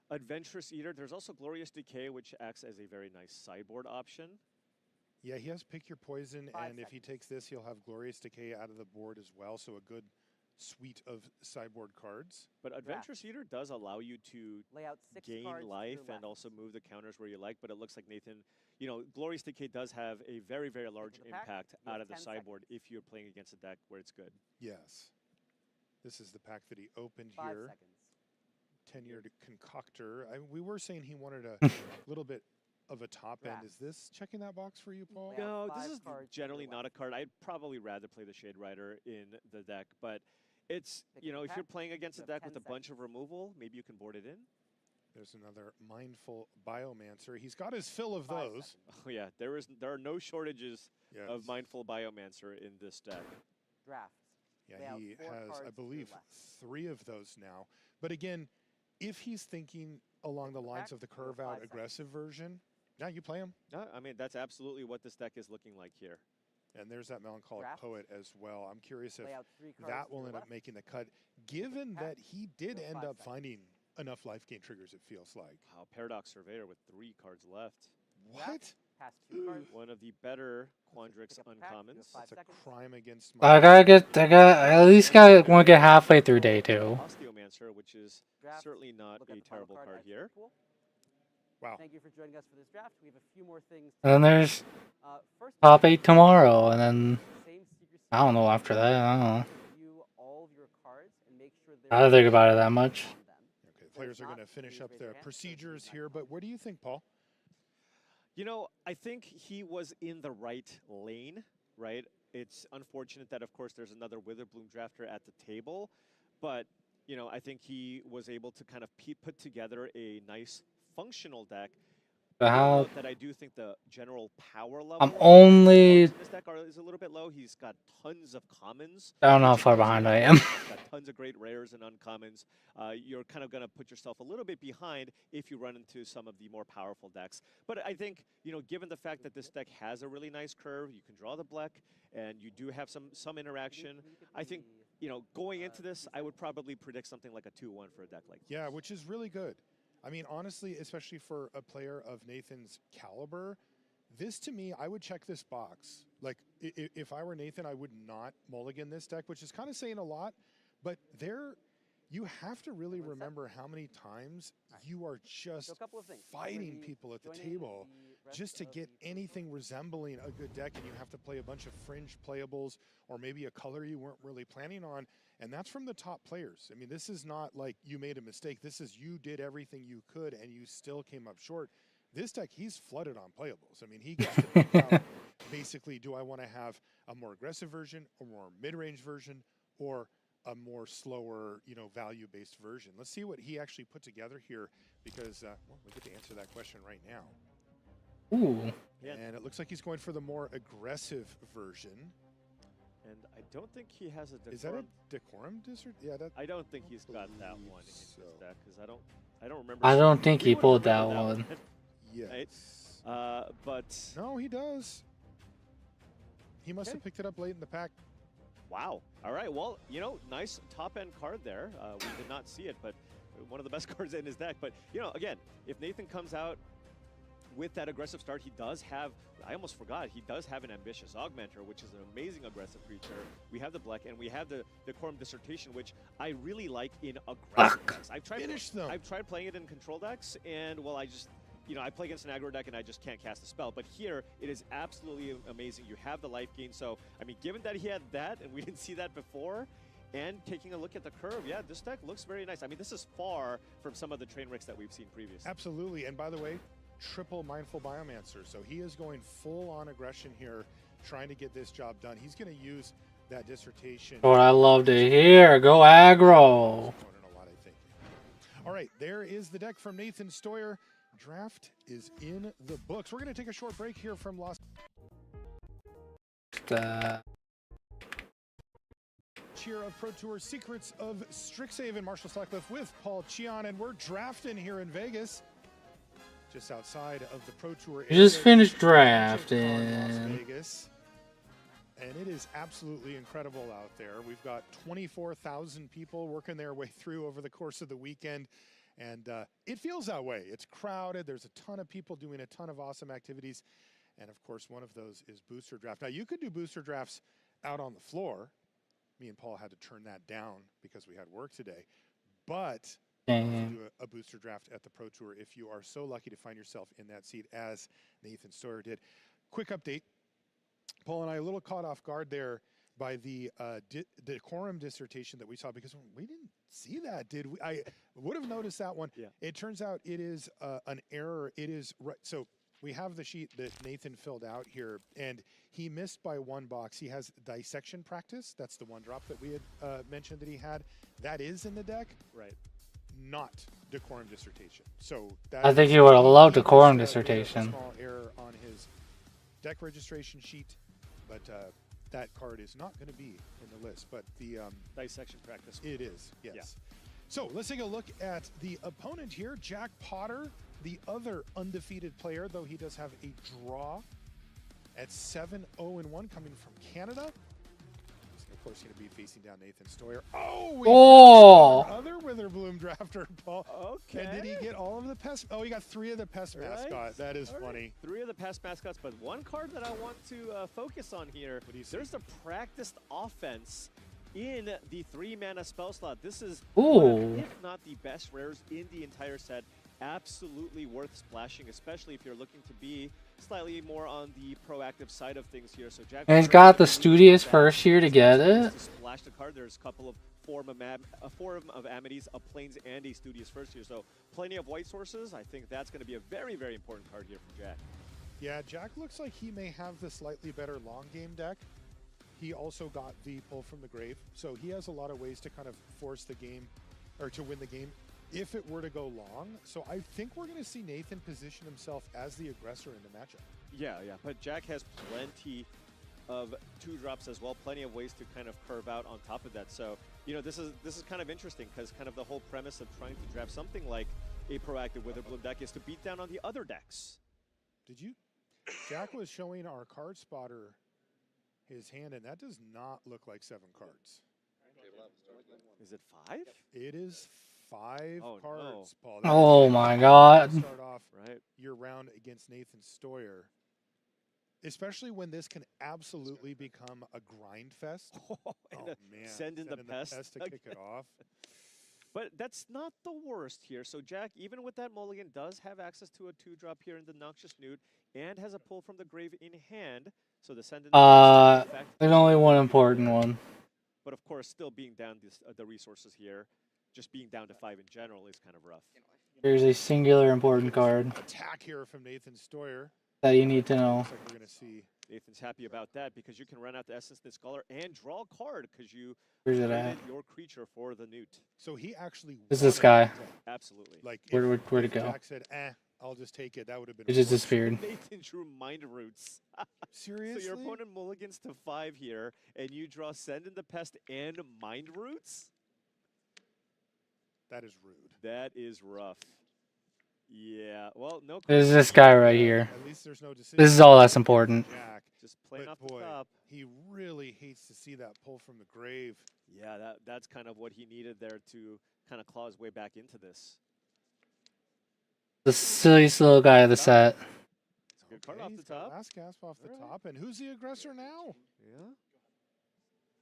Adventurous Eater. There's also Glorious Decay, which acts as a very nice sideboard option. Yeah, he has Pick Your Poison, and if he takes this, he'll have Glorious Decay out of the board as well, so a good suite of sideboard cards. But Adventurous Eater does allow you to gain life and also move the counters where you like, but it looks like Nathan, you know, Glorious Decay does have a very, very large impact out of the sideboard if you're playing against a deck where it's good. Yes. This is the pack that he opened 5 here. seconds. 10-year concoctor. We were saying he wanted a little bit of a top end. Is this checking that box for you, Paul? No, this is generally not a card. I'd probably rather play the Shade Rider in the deck, but it's, you know, if you're playing against a deck with a bunch of removal, maybe you can board it in. There's another Mindful Biomancer. He's got his fill of those. Oh yeah, there are no shortages of Mindful Biomancer in this deck. Draft. Yeah, he has, I believe, 3 of those now. But again, if he's thinking along the lines of the curve out aggressive version, now you play him. I mean, that's absolutely what this deck is looking like here. And there's that Melancholic Poet as well. I'm curious if that will end up making the cut, given that he did end up finding enough life gain triggers, it feels like. Wow, Paradox Surveyor with 3 cards left. What? One of the better Quandrix uncommons. That's a crime against my... I at least want to get halfway through day 2. Osteomancer, which is certainly not a terrible card here. Wow. Thank you for joining us for this draft. We have a few more things. And then there's top 8 tomorrow, and then I don't know after that. I don't know. I don't think about it that much. Okay, players are going to finish up their procedures here, but what do you think, Paul? You know, I think he was in the right lane, right? It's unfortunate that, of course, there's another Witherbloom drafter at the table, but, you know, I think he was able to kind of put together a nice functional deck But how? note that I do think the general power level I'm of only. cards in this deck is a little bit low. He's got tons of commons. I don't know how which far gives you behind a I great am. deck. He's got tons of great rares and uncommons. You're kind of going to put yourself a little bit behind if you run into some of the more powerful decks. But I think, given the fact that this deck has a really nice curve, you can draw the black, and you do have some interaction. I think, going into this, I would probably predict something like a 2-1 for a deck like this. Yeah, which is really good. I mean, honestly, especially for a player of Nathan's caliber, this to me, I would check this box. Like, if I were Nathan, I would not mulligan this deck, which is kind of saying a lot. But you have to really remember how many times you are just fighting people at the table just to get anything resembling a good deck, and you have to play a bunch of fringe playables or maybe a color you weren't really planning on, and that's from the top players. I mean, this is not like you made a mistake. This is you did everything you could and you still came up short. This deck, he's flooded on playables. I mean, he gets to pick out basically, do I want to have a more aggressive version, a more mid-range version, or a more slower, value-based version? Let's see what he actually put together here, because we get to answer that question right now. Ooh. And it looks like he's going for the more aggressive version. And I don't think he has a decorum. Is that a decorum dissert? Yeah, that. I don't think he's got that one in this deck, because I don't remember. I don't think he pulled that one. Yes. Right? But no, he does. He must have picked it up late in the pack. Wow. All right. Well, nice top-end card there. We did not see it, but one of the best cards in his deck. But, again, if Nathan comes out with that aggressive start, he does have, I almost forgot, he does have an ambitious augmenter, which is an amazing aggressive creature. We have the black, and we have the Decorum Dissertation, which I really like in aggressive decks. I've tried playing it in control decks, and, well, I play against an aggro deck and I just can't cast a spell. But here, it is absolutely amazing. You have the life gain. So, I mean, given that he had that, and we didn't see that before, and taking a look at the curve, yeah, this deck looks very nice. I mean, this is far from some of the train wrecks that we've seen previously. Absolutely. And by the way, triple Mindful Biomancer. So he is going full on aggression here, trying to get this job done. He's going to use that dissertation. What I love to hear. Go aggro. All right, there is the deck from Nathan Stoyer. Draft is in the books. We're going to take a short break here from Los. Cheer of Pro Tour Secrets of Strixhaven. Marshall Sutcliffe with Paul Cheon, and we're drafting here in Vegas, just outside of the Pro Tour. You just finished drafting. Las Vegas, and it is absolutely incredible out there. We've got 24,000 people working their way through over the course of the weekend. And it feels that way. It's crowded. There's a ton of people doing a ton of awesome activities. And, of course, one of those is booster draft. Now, you could do booster drafts out on the floor. Me and Paul had to turn that down because we had work today. But you can do a booster draft at the Pro Tour if you are so lucky to find yourself in that seat, as Nathan Stoyer did. Quick update. Paul and I a little caught off guard there by the decorum dissertation that we saw, because we didn't see that, did we? I would have noticed that one. Yeah. It turns out it is an error. It is right. So we have the sheet that Nathan filled out here, and he missed by one box. He has dissection practice. That's the one drop that we had mentioned that he had. That is in the deck. Right. Not decorum dissertation. So that I think he would have loved decorum dissertation. A small error on his deck registration sheet, but that card is not going to be in the list, but the dissection practice. It is, yes. Yeah. So let's take a look at the opponent here. Jack Potter, the other undefeated player, though he does have a draw at 7-0-1 coming from Canada. He's, of course, going to be facing down Nathan Stoyer. Oh! Other Witherbloom drafter, Paul. Okay. And did he get all of the pest? Oh, he got 3 of the pest mascots. That is funny. 3 of the pest mascots, but one card that I want to focus on here. What do you say? There's the practiced offense in the 3-mana spell slot. This is Ooh. if not the best rares in the entire set. Absolutely worth splashing, especially if you're looking to be slightly more on the proactive side of things here. So Jack, and he's got the studious first year to get it. To splash the card. There's a couple of form of Amities, a Plains, and a Studious first year. So plenty of white sources. I think that's going to be a very, very important card here for Jack. Yeah, Jack looks like he may have the slightly better long game deck. He also got the pull from the grave, so he has a lot of ways to kind of force the game, or to win the game if it were to go long. So I think we're going to see Nathan position himself as the aggressor in the matchup. Yeah, but Jack has plenty of 2-drops as well, plenty of ways to kind of curve out on top of that. So, you know, this is kind of interesting because kind of the whole premise of trying to draft something like a proactive Witherbloom deck is to beat down on the other decks. Did you? Jack was showing our card spotter his hand, and that does not look like 7 cards. Is it 5? It is 5 cards, Paul. Oh my God. Start off right your round against Nathan Stoyer, especially when this can absolutely become a grind fest. Oh man, send in the pest to kick it off. But that's not the worst here. So Jack, even with that mulligan, does have access to a 2-drop here in the Noxious Newt and has a pull from the grave in hand. So the send in there's only one important one. But of course, still being down the resources here, just being down to 5 in general is kind of rough. There's a singular important card Attack here from Nathan Stoyer that you need to know. Looks like we're gonna see. Nathan's happy about that because you can run out the Essence Knit Scholar and draw a card because you Where's it at? your creature for the Newt. So he actually. Is this guy? Absolutely. Like Where'd it go? Jack said, I'll just take it. That would have been. It just disappeared. Nathan drew Mind Roots. Seriously? So your opponent mulligans to 5 here, and you draw Send in the Pest and Mind Roots? That is rude. That is rough. Yeah, well, no. There's this guy right here. At least there's no decision. This is all that's important. Jack, just playing off boy, the top. He really hates to see that pull from the grave. Yeah, that's kind of what he needed there to kind of claw his way back into this. The silliest little guy of the set. Good card off the top. Last gasp off the top, and who's the aggressor now? Yeah.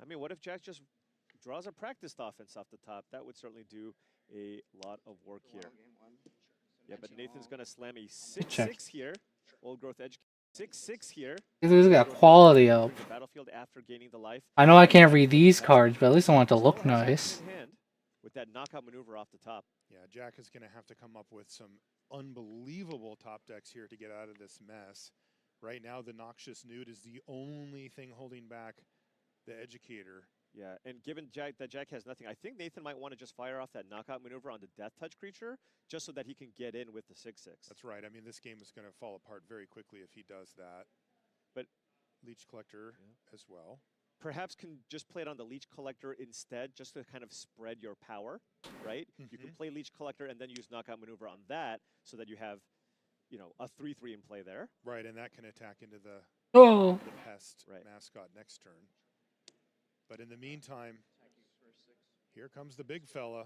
I mean, what if Jack just draws a practiced offense off the top? That would certainly do a lot of work here. Yeah, but Nathan's going to slam a 6/6 here. Old Growth Edge 6/6 here. He's got quality up. The battlefield after gaining the life. I know I can't read these cards, but at least I want it to look nice. In hand with that knockout maneuver off the top. Yeah, Jack is going to have to come up with some unbelievable top decks here to get out of this mess. Right now, the Noxious Newt is the only thing holding back the Educator. Yeah, and given that Jack has nothing, I think Nathan might want to just fire off that knockout maneuver on the Death Touch creature, just so that he can get in with the 6/6. That's right. I mean, this game is going to fall apart very quickly if he does that. But Leech Collector as well. Perhaps can just play it on the Leech Collector instead, just to kind of spread your power, right? You can play Leech Collector and then use knockout maneuver on that, so that you have, you know, a 3/3 in play there. Right, and that can attack into the pest mascot next turn. But in the meantime, here comes the big fella.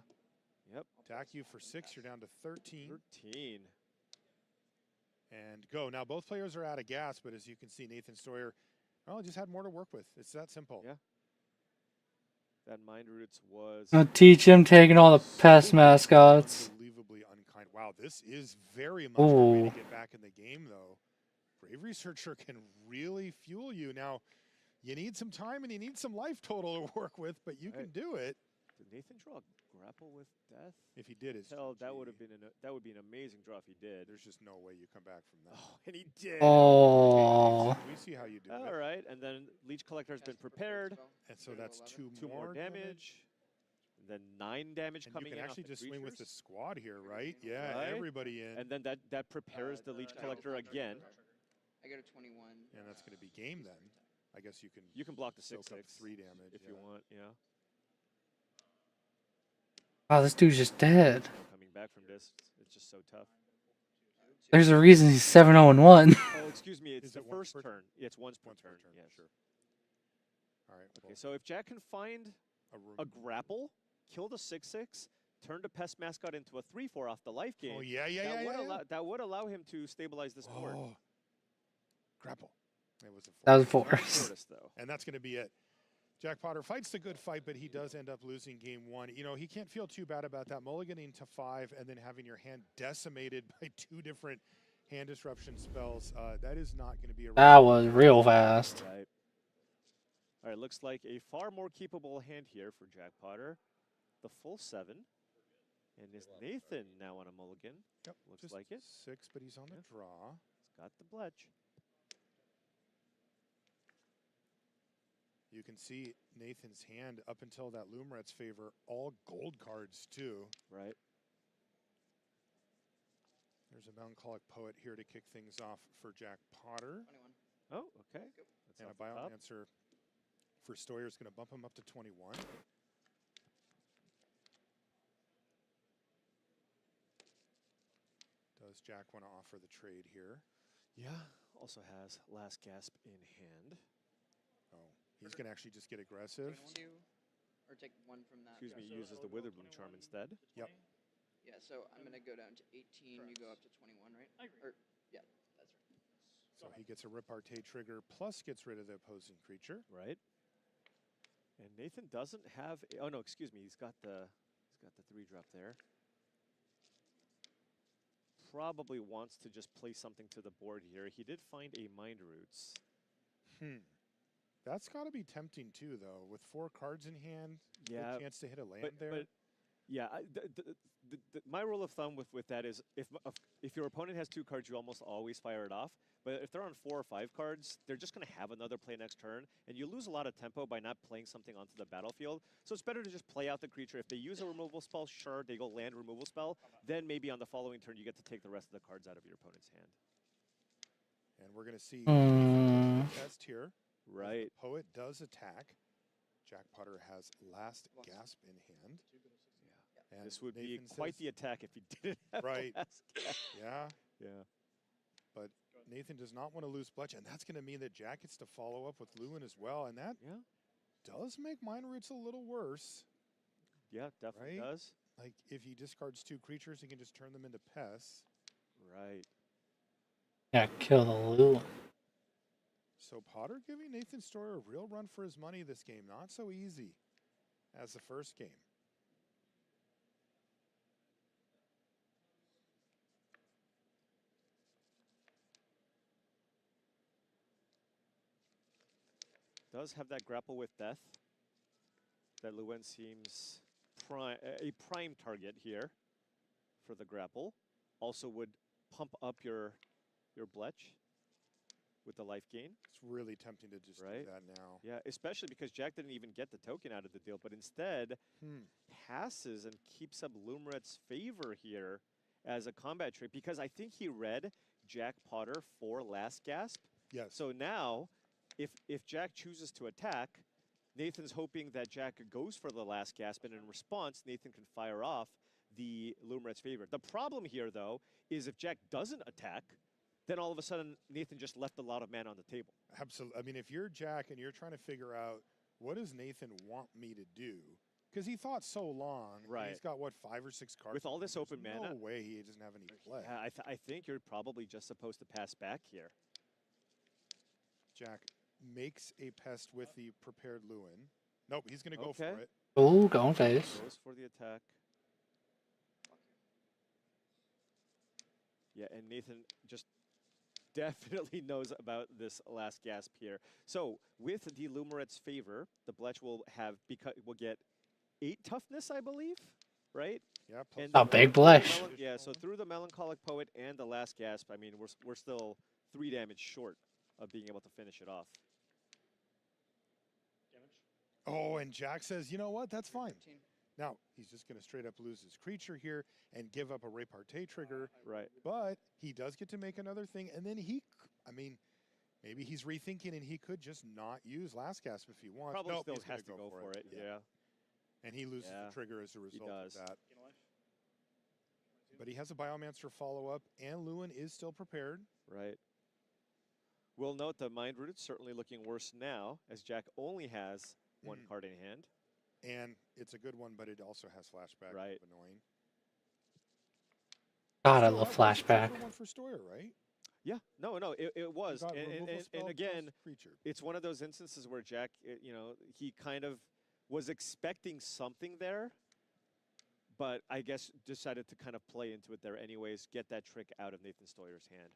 Yep. Attack you for 6. You're down to 13. 13. And go. Now, both players are out of gas, but as you can see, Nathan Stoyer, well, just had more to work with. It's that simple. Yeah. That Mind Roots was... I'll teach him taking all the pest mascots. Unbelievably unkind. Wow, this is very much a way to get back in the game, though. Grave Researcher can really fuel you. Now, you need some time and you need some life total to work with, but you can do it. Did Nathan draw a Grapple with Death? If he did, it's that would have been that would be an amazing draw if he did. There's just no way you come back from that. Oh, and he did. Oh. We see how you do it. All right, and then Leech Collector has been prepared. And so that's two more damage. And then 9 damage and coming in. You can actually just swing with the creatures. squad here, right? Yeah, everybody in. And then that prepares the Leech Collector again. I got a 21. And that's going to be game then. I guess you can block the soak 6/6 up 3 damage if you want, yeah. Wow, this dude's just dead. Coming back from this, it's just so tough. There's a reason he's 7-0-1. Oh, excuse me, it's the first turn. Yeah, it's once per turn. Yeah, sure. All right. Okay, so if Jack can find a grapple, kill the 6/6, turn the pest mascot into a 3/4 off the life gain. Oh yeah. That would allow him to stabilize this board. Grapple. It was a 4. That was a 4. And that's going to be it. Jack Potter fights the good fight, but he does end up losing game 1. You know, he can't feel too bad about that. Mulliganing to 5 and then having your hand decimated by 2 different hand disruption spells. That is not going to be a... That was real fast. Right. All right, looks like a far more keepable hand here for Jack Potter. The full 7. And is Nathan now on a mulligan? Yep. Looks just like it. 6, but he's on the draw. He's got the bletch. You can see Nathan's hand up until that Lumeret's favor, all gold cards too. Right. There's a melancholic poet here to kick things off for Jack Potter. 21. Oh, okay. That's And a off the top. biomancer for Stoyer is going to bump him up to 21. Does Jack want to offer the trade here? Yeah, also has last gasp in hand. Oh, he's going to actually just get aggressive. Take 2, or take 1 from that. Excuse me, uses the Witherbloom Charm instead. Yep. Yeah, so I'm going to go down to 18. You go up to 21, right? I agree. Yeah, that's right. So he gets a repartee trigger plus gets rid of the opposing creature. Right. And Nathan doesn't have. Oh no, excuse me. He's got the 3-drop there. Probably wants to just play something to the board here. He did find a Mind Roots. That's got to be tempting too, though. With 4 cards in hand, Yeah, good chance to hit a land there. But yeah, my rule of thumb with that is if your opponent has 2 cards, you almost always fire it off. But if they're on 4 or 5 cards, they're just going to have another play next turn, and you lose a lot of tempo by not playing something onto the battlefield. So it's better to just play out the creature. If they use a removal spell, sure, they go land removal spell. Then maybe on the following turn, you get to take the rest of the cards out of your opponent's hand. And we're going to see test here. Right. The poet does attack. Jack Potter has last gasp in hand. Yeah. And This would Nathan be quite says- the attack if he didn't have Right. last gasp. Yeah, Yeah. but Nathan does not want to lose Bletch, and that's going to mean that Jack gets to follow up with Lewin as well, and that Yeah. does make Mind Roots a little worse. Yeah, definitely Right? does. Like, if he discards 2 creatures, he can just turn them into pests. Right. Yeah, kill the Lou. So Potter giving Nathan Stoyer a real run for his money this game. Not so easy as the first game. Does have that grapple with death. That Luen seems a prime target here for the grapple. Also would pump up your Bletch with the life gain. It's really tempting to just do that now. Yeah, especially because Jack didn't even get the token out of the deal, but instead passes and keeps up Lumeret's favor here as a combat trick, because I think he read Jack Potter for last gasp. Yes. So now, if Jack chooses to attack, Nathan's hoping that Jack goes for the last gasp, and in response, Nathan can fire off the Lumeret's favor. The problem here, though, is if Jack doesn't attack, then all of a sudden, Nathan just left a lot of mana on the table. Absolutely. I mean, if you're Jack and you're trying to figure out what does Nathan want me to do, because he thought so long. Right. He's got, what, 5 or 6 cards? With all this open There's mana. no way he doesn't have any play. Yeah, I think you're probably just supposed to pass back here. Jack makes a pest with the prepared Lewin. Nope, he's going to go Okay. for it. Ooh, going face. Goes for the attack. Yeah, and Nathan just definitely knows about this last gasp here. So with the Lumeret's favor, the Bletch will get 8 toughness, I believe, right? Yeah, And A big Bletch. Yeah, so through the Melancholic Poet and the last gasp, I mean, we're still 3 damage short of being able to finish it off. Oh, and Jack says, you know what? That's fine. 15. Now, he's just going to straight up lose his creature here and give up a repartee trigger. Right. But he does get to make another thing. And then I mean, maybe he's rethinking and he could just not use last gasp if he wants. Probably Nope, still he's gonna has to go for it. Yeah. And he loses Yeah, the trigger as a result of does. that. But he has a Biomancer follow-up, and Lewin is still prepared. Right. We'll note the Mind Root certainly looking worse now, as Jack only has 1 card in hand. And it's a good one, but it also has flashback. Right. Annoying. God, I Still, love that was a flashback. trigger one for Stoyer, right? Yeah, no, it was. Got And, removal and, spell and plus again, creature. it's one of those instances where Jack, he kind of was expecting something there, but I guess decided to kind of play into it there anyways, get that trick out of Nathan Stoyer's hand.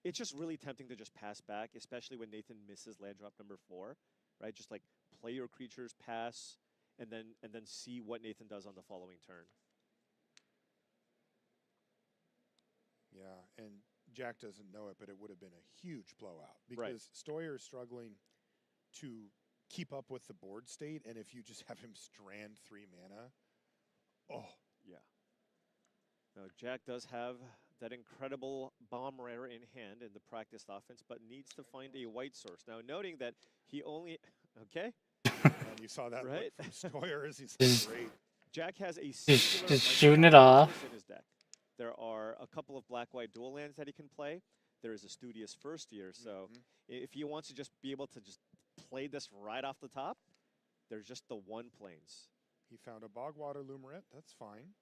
It's just really tempting to just pass back, especially when Nathan misses land drop number 4, right? Just like play your creatures, pass, and then see what Nathan does on the following turn. Yeah, and Jack doesn't know it, but it would have been a huge blowout Right. because Stoyer is struggling to keep up with the board state, and if you just have him strand 3 mana, oh, Yeah. Now, Jack does have that incredible bomb rare in hand in the practiced offense, but needs to find a white source. Now, noting that he only, okay. And you saw that right? look from Stoyer as he's Just- great. Jack has a Just singular shooting it micro off. in his deck. There are a couple of black-white dual lands that he can play. There is a studious first year, so if he wants to just be able to just play this right off the top, there's just the one plains. He found a Bogwater Lumerette. That's fine.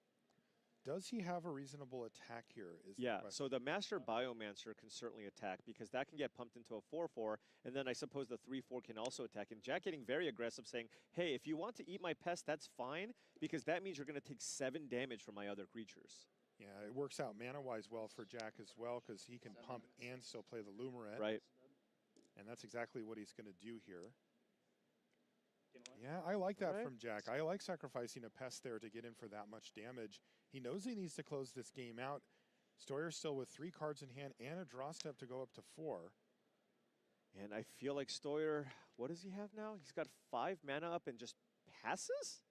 Does he have a reasonable attack here? Is the Yeah, question. so the Master Biomancer can certainly attack because that can get pumped into a 4/4, and then I suppose the 3/4 can also attack. And Jack getting very aggressive, saying, hey, if you want to eat my pest, that's fine, because that means you're going to take 7 damage from my other creatures. Yeah, it works out mana-wise well for Jack as well because he can pump and still play the Lumerette. Right. And that's exactly what he's going to do here. Yeah, I like that from Jack. I like sacrificing a pest there to get in for that much damage. He knows he needs to close this game out. Stoyer's still with 3 cards in hand and a draw step to go up to 4. And I feel like Stoyer, what does he have now? He's got 5 mana up and just passes?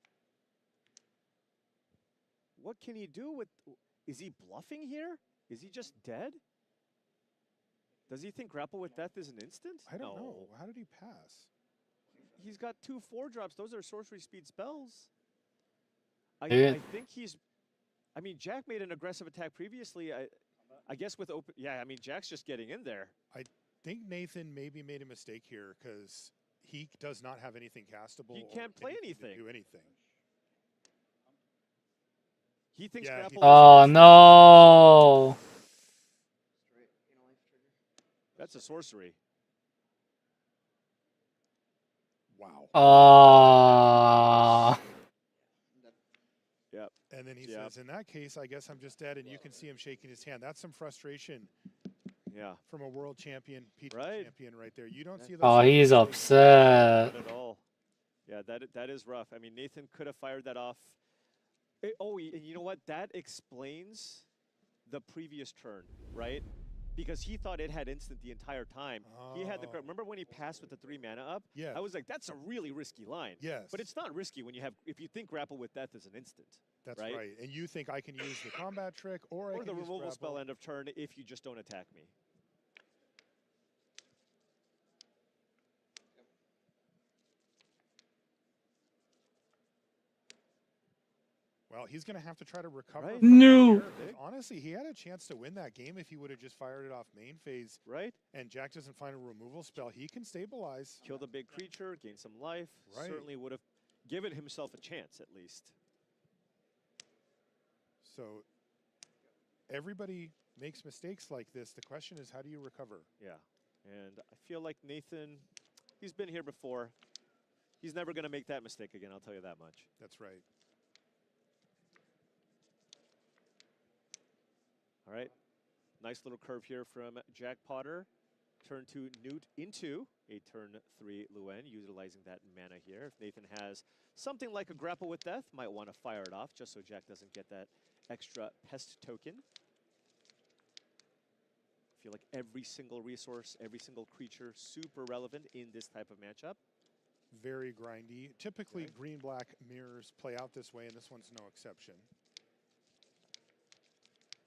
What can he do with... Is he bluffing here? Is he just dead? Does he think Grapple with Death is an instant? I don't know. How did he pass? He's got 2 4-drops. Those are sorcery speed spells. I think he's... I mean, Jack made an aggressive attack previously. I guess with open... Yeah, I mean, Jack's just getting in there. I think Nathan maybe made a mistake here because he does not have anything castable. He can't play anything. Do anything. He thinks Yeah, Grapple... Oh, no. That's a sorcery. Wow. Yep. And then he says, in that case, I guess I'm just dead. And you can see him shaking his hand. That's some frustration. Yeah. From a world champion, PG champion right there. You don't see those. Oh, he's upset. Not at all. Yeah, that is rough. I mean, Nathan could have fired that off. And you know what? That explains the previous turn, right? Because he thought it had instant the entire time. He had the... Remember when he passed with the 3 mana up? Yeah. I was like, that's a really risky line. Yes. But it's not risky when you have... If you think Grapple with Death is an instant. That's right. And you think I can use the combat trick or I can the use removal grapple. spell end of turn if you just don't attack me. Well, he's going to have to try to recover. Right. No. Honestly, he had a chance to win that game if he would have just fired it off main phase. Right. And Jack doesn't find a removal spell. He can stabilize. Kill the big creature, gain some life. Right. Certainly would have given himself a chance at least. So everybody makes mistakes like this. The question is, how do you recover? Yeah. And I feel like Nathan, he's been here before. He's never going to make that mistake again, I'll tell you that much. That's right. All right. Nice little curve here from Jack Potter. Turn 2 Newt into a turn 3 Luen, utilizing that mana here. If Nathan has something like a Grapple with Death, might want to fire it off just so Jack doesn't get that extra pest token. I feel like every single resource, every single creature, super relevant in this type of matchup. Very grindy. Typically, green-black mirrors play out this way, and this one's no exception.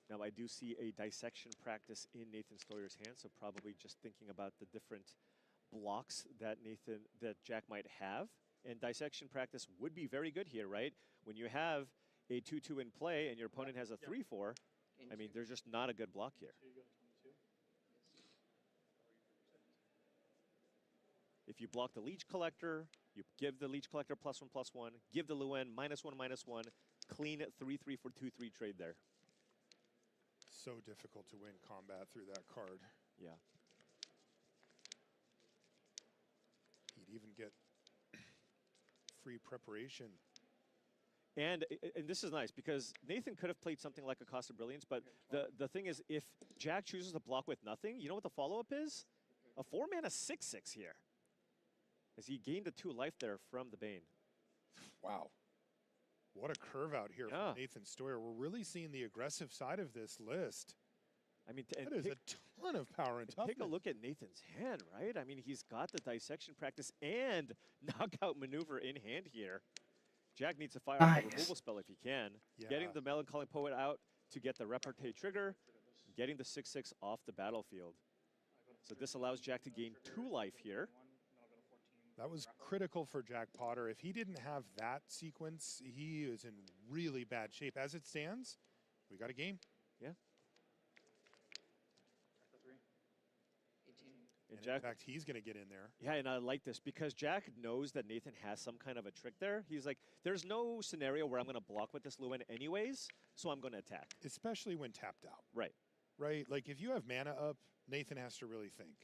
Now, I do see a dissection practice in Nathan Stoyer's hand, so probably just thinking about the different blocks that Jack might have. And dissection practice would be very good here, right? When you have a 2/2 in play and your opponent has a 3/4, I mean, there's just not a good block here. If you block the Leech Collector, you give the Leech Collector +1/+1, give the Luen -1/-1, clean 3/3 for 2/3 trade there. So difficult to win combat through that card. Yeah. He'd even get free preparation. And this is nice because Nathan could have played something like a Cost of Brilliance, but the thing is, if Jack chooses to block with nothing, you know what the follow-up is? A 4-mana 6/6 here. As he gained a 2 life there from the Bane. Wow. What a curve out here from Nathan Stoyer. We're really seeing the aggressive side of this list. I mean, that is a ton of power and toughness. Take a look at Nathan's hand, right? I mean, he's got the dissection practice and knockout maneuver in hand here. Jack needs to fire a removal spell if he can. Yeah. Getting the Melancholy Poet out to get the repartee trigger. getting the 6-6 off the battlefield. So this allows Jack to gain 2 life here. That was critical for Jack Potter. If he didn't have that sequence, he is in really bad shape. As it stands, we got a game. Yeah. 18. And And Jack, in fact, he's going to get in there. yeah, and I like this because Jack knows that Nathan has some kind of a trick there. He's like, there's no scenario where I'm going to block with this Luen anyways, so I'm going to attack. Especially when tapped out. Right. Right? Like, if you have mana up, Nathan has to really think.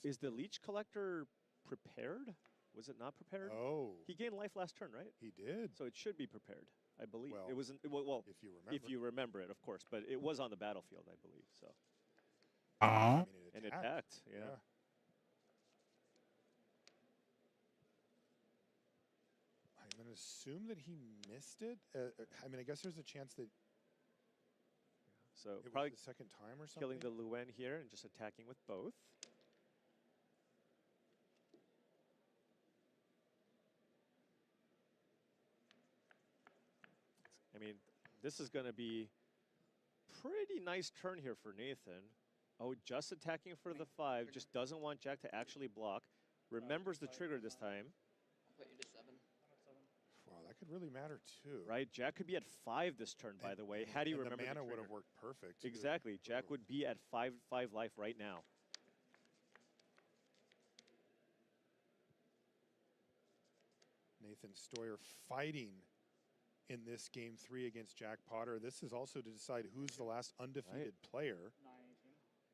Is the Leech Collector prepared? Was it not prepared? Oh, He gained life last turn, right? he did. So it should be prepared, I believe. Well, it wasn't, well, If you remember. if you remember it, of course, but it was on the battlefield, I believe. So Aw. I mean, and it attacked, yeah. I'm going to assume that he missed it. I mean, I guess there's a chance that So it probably was the second time or something. killing the Luen here and just attacking with both. I mean, this is going to be pretty nice turn here for Nathan. Oh, just attacking for the 5, just doesn't want Jack to actually block. Remembers the trigger this time. I'll put you to 7. Wow, that could really matter too. Right, Jack could be at 5 this turn, by the way, had he And remembered the mana the would trigger. have worked perfect. too. Exactly, Jack would be at 5 life right now. Nathan Stoyer fighting in this game 3 against Jack Potter. This is also to decide who's the last undefeated player.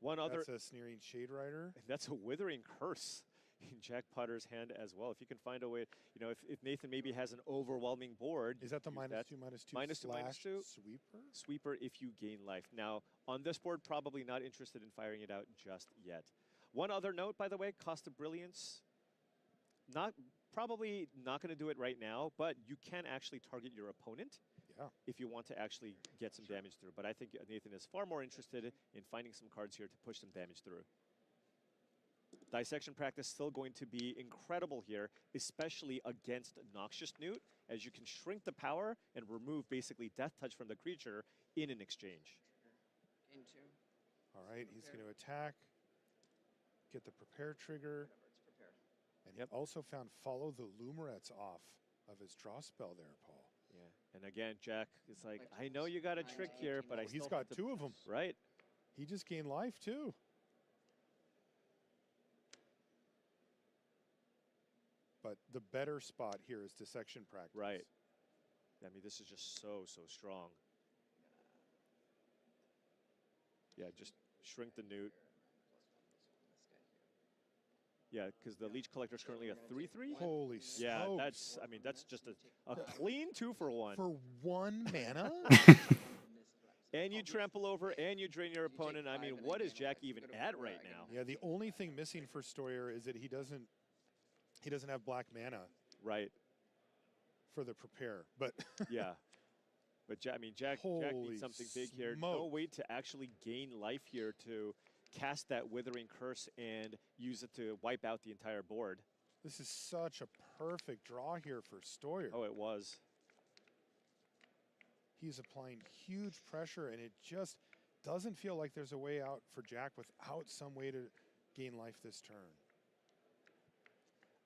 One other, That's a Sneering Shade Rider. that's a Withering Curse in Jack Potter's hand as well. If you can find a way, you know, if Nathan maybe has an overwhelming board. Is that the use -2/-2 -2/-2 sweeper? Sweeper if you gain life. Now, on this board, probably not interested in firing it out just yet. One other note, by the way, Cost of Brilliance, probably not going to do it right now, but you can actually target your opponent Yeah. if you want to actually get some damage through. But I think Nathan is far more interested in finding some cards here to push some damage through. Dissection practice still going to be incredible here, especially against Noxious Newt, as you can shrink the power and remove basically Death Touch from the creature in an exchange. Gain 2. All right, he's going to attack. Get the prepare trigger. Whatever, it's prepared. And he also found follow the Lumerets off of his draw spell there, Paul. Yeah, and again, Jack is like, Like I know you got a 9, trick 18, here, but I Oh, still he's got have to, 2 of them. right? He just gained life too. But the better spot here is dissection practice. Right. I mean, this is just so strong. Yeah, just shrink the Newt. Yeah, because the Leech Collector is currently a 3/3. Holy Yeah, smokes. that's, I mean, that's just a clean 2-for-1. For 1 mana? And you trample over and you drain your opponent. I mean, what is Jack even at right now? Yeah, the only thing missing for Stoyer is that he doesn't have black mana Right, for the prepare. But yeah. But I mean, Jack Holy needs something big here. No smokes. way to actually gain life here to cast that Withering Curse and use it to wipe out the entire board. this is such a perfect draw here for Stoyer. Oh, it was. He's applying huge pressure, and it just doesn't feel like there's a way out for Jack without some way to gain life this turn.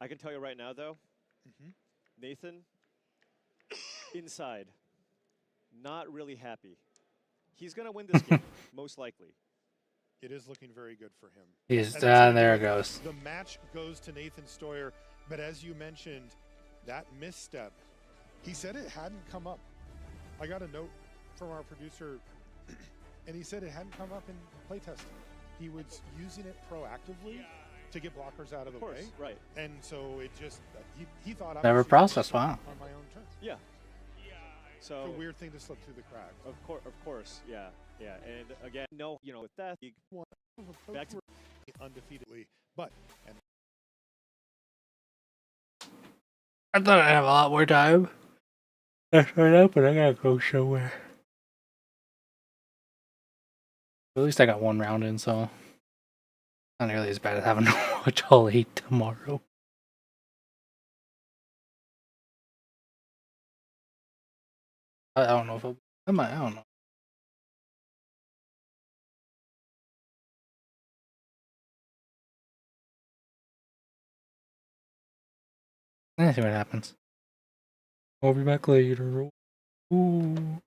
I can tell you right now, though, Nathan, inside, not really happy. He's going to win this game, most likely. It is looking very good for him. He's And there it goes. The match goes to Nathan Stoyer, but as you mentioned, that misstep, he said it hadn't come up. I got a note from our producer, and he said it hadn't come up in playtesting. He was using it proactively to get blockers out of the way. Right. And so it just, he thought I Never was processed, wow. on my own terms. Yeah. So It's a weird thing to slip through the cracks. Of course, yeah. And again, no, you know, with that, back to Undefeatedly, but and I thought I'd have a lot more time. That's right up, but I gotta go somewhere. At least I got 1 round in, so not nearly as bad as having to watch all 8 tomorrow. I don't know if I might. I don't know. Let's see what happens. I'll be back later. Ooh.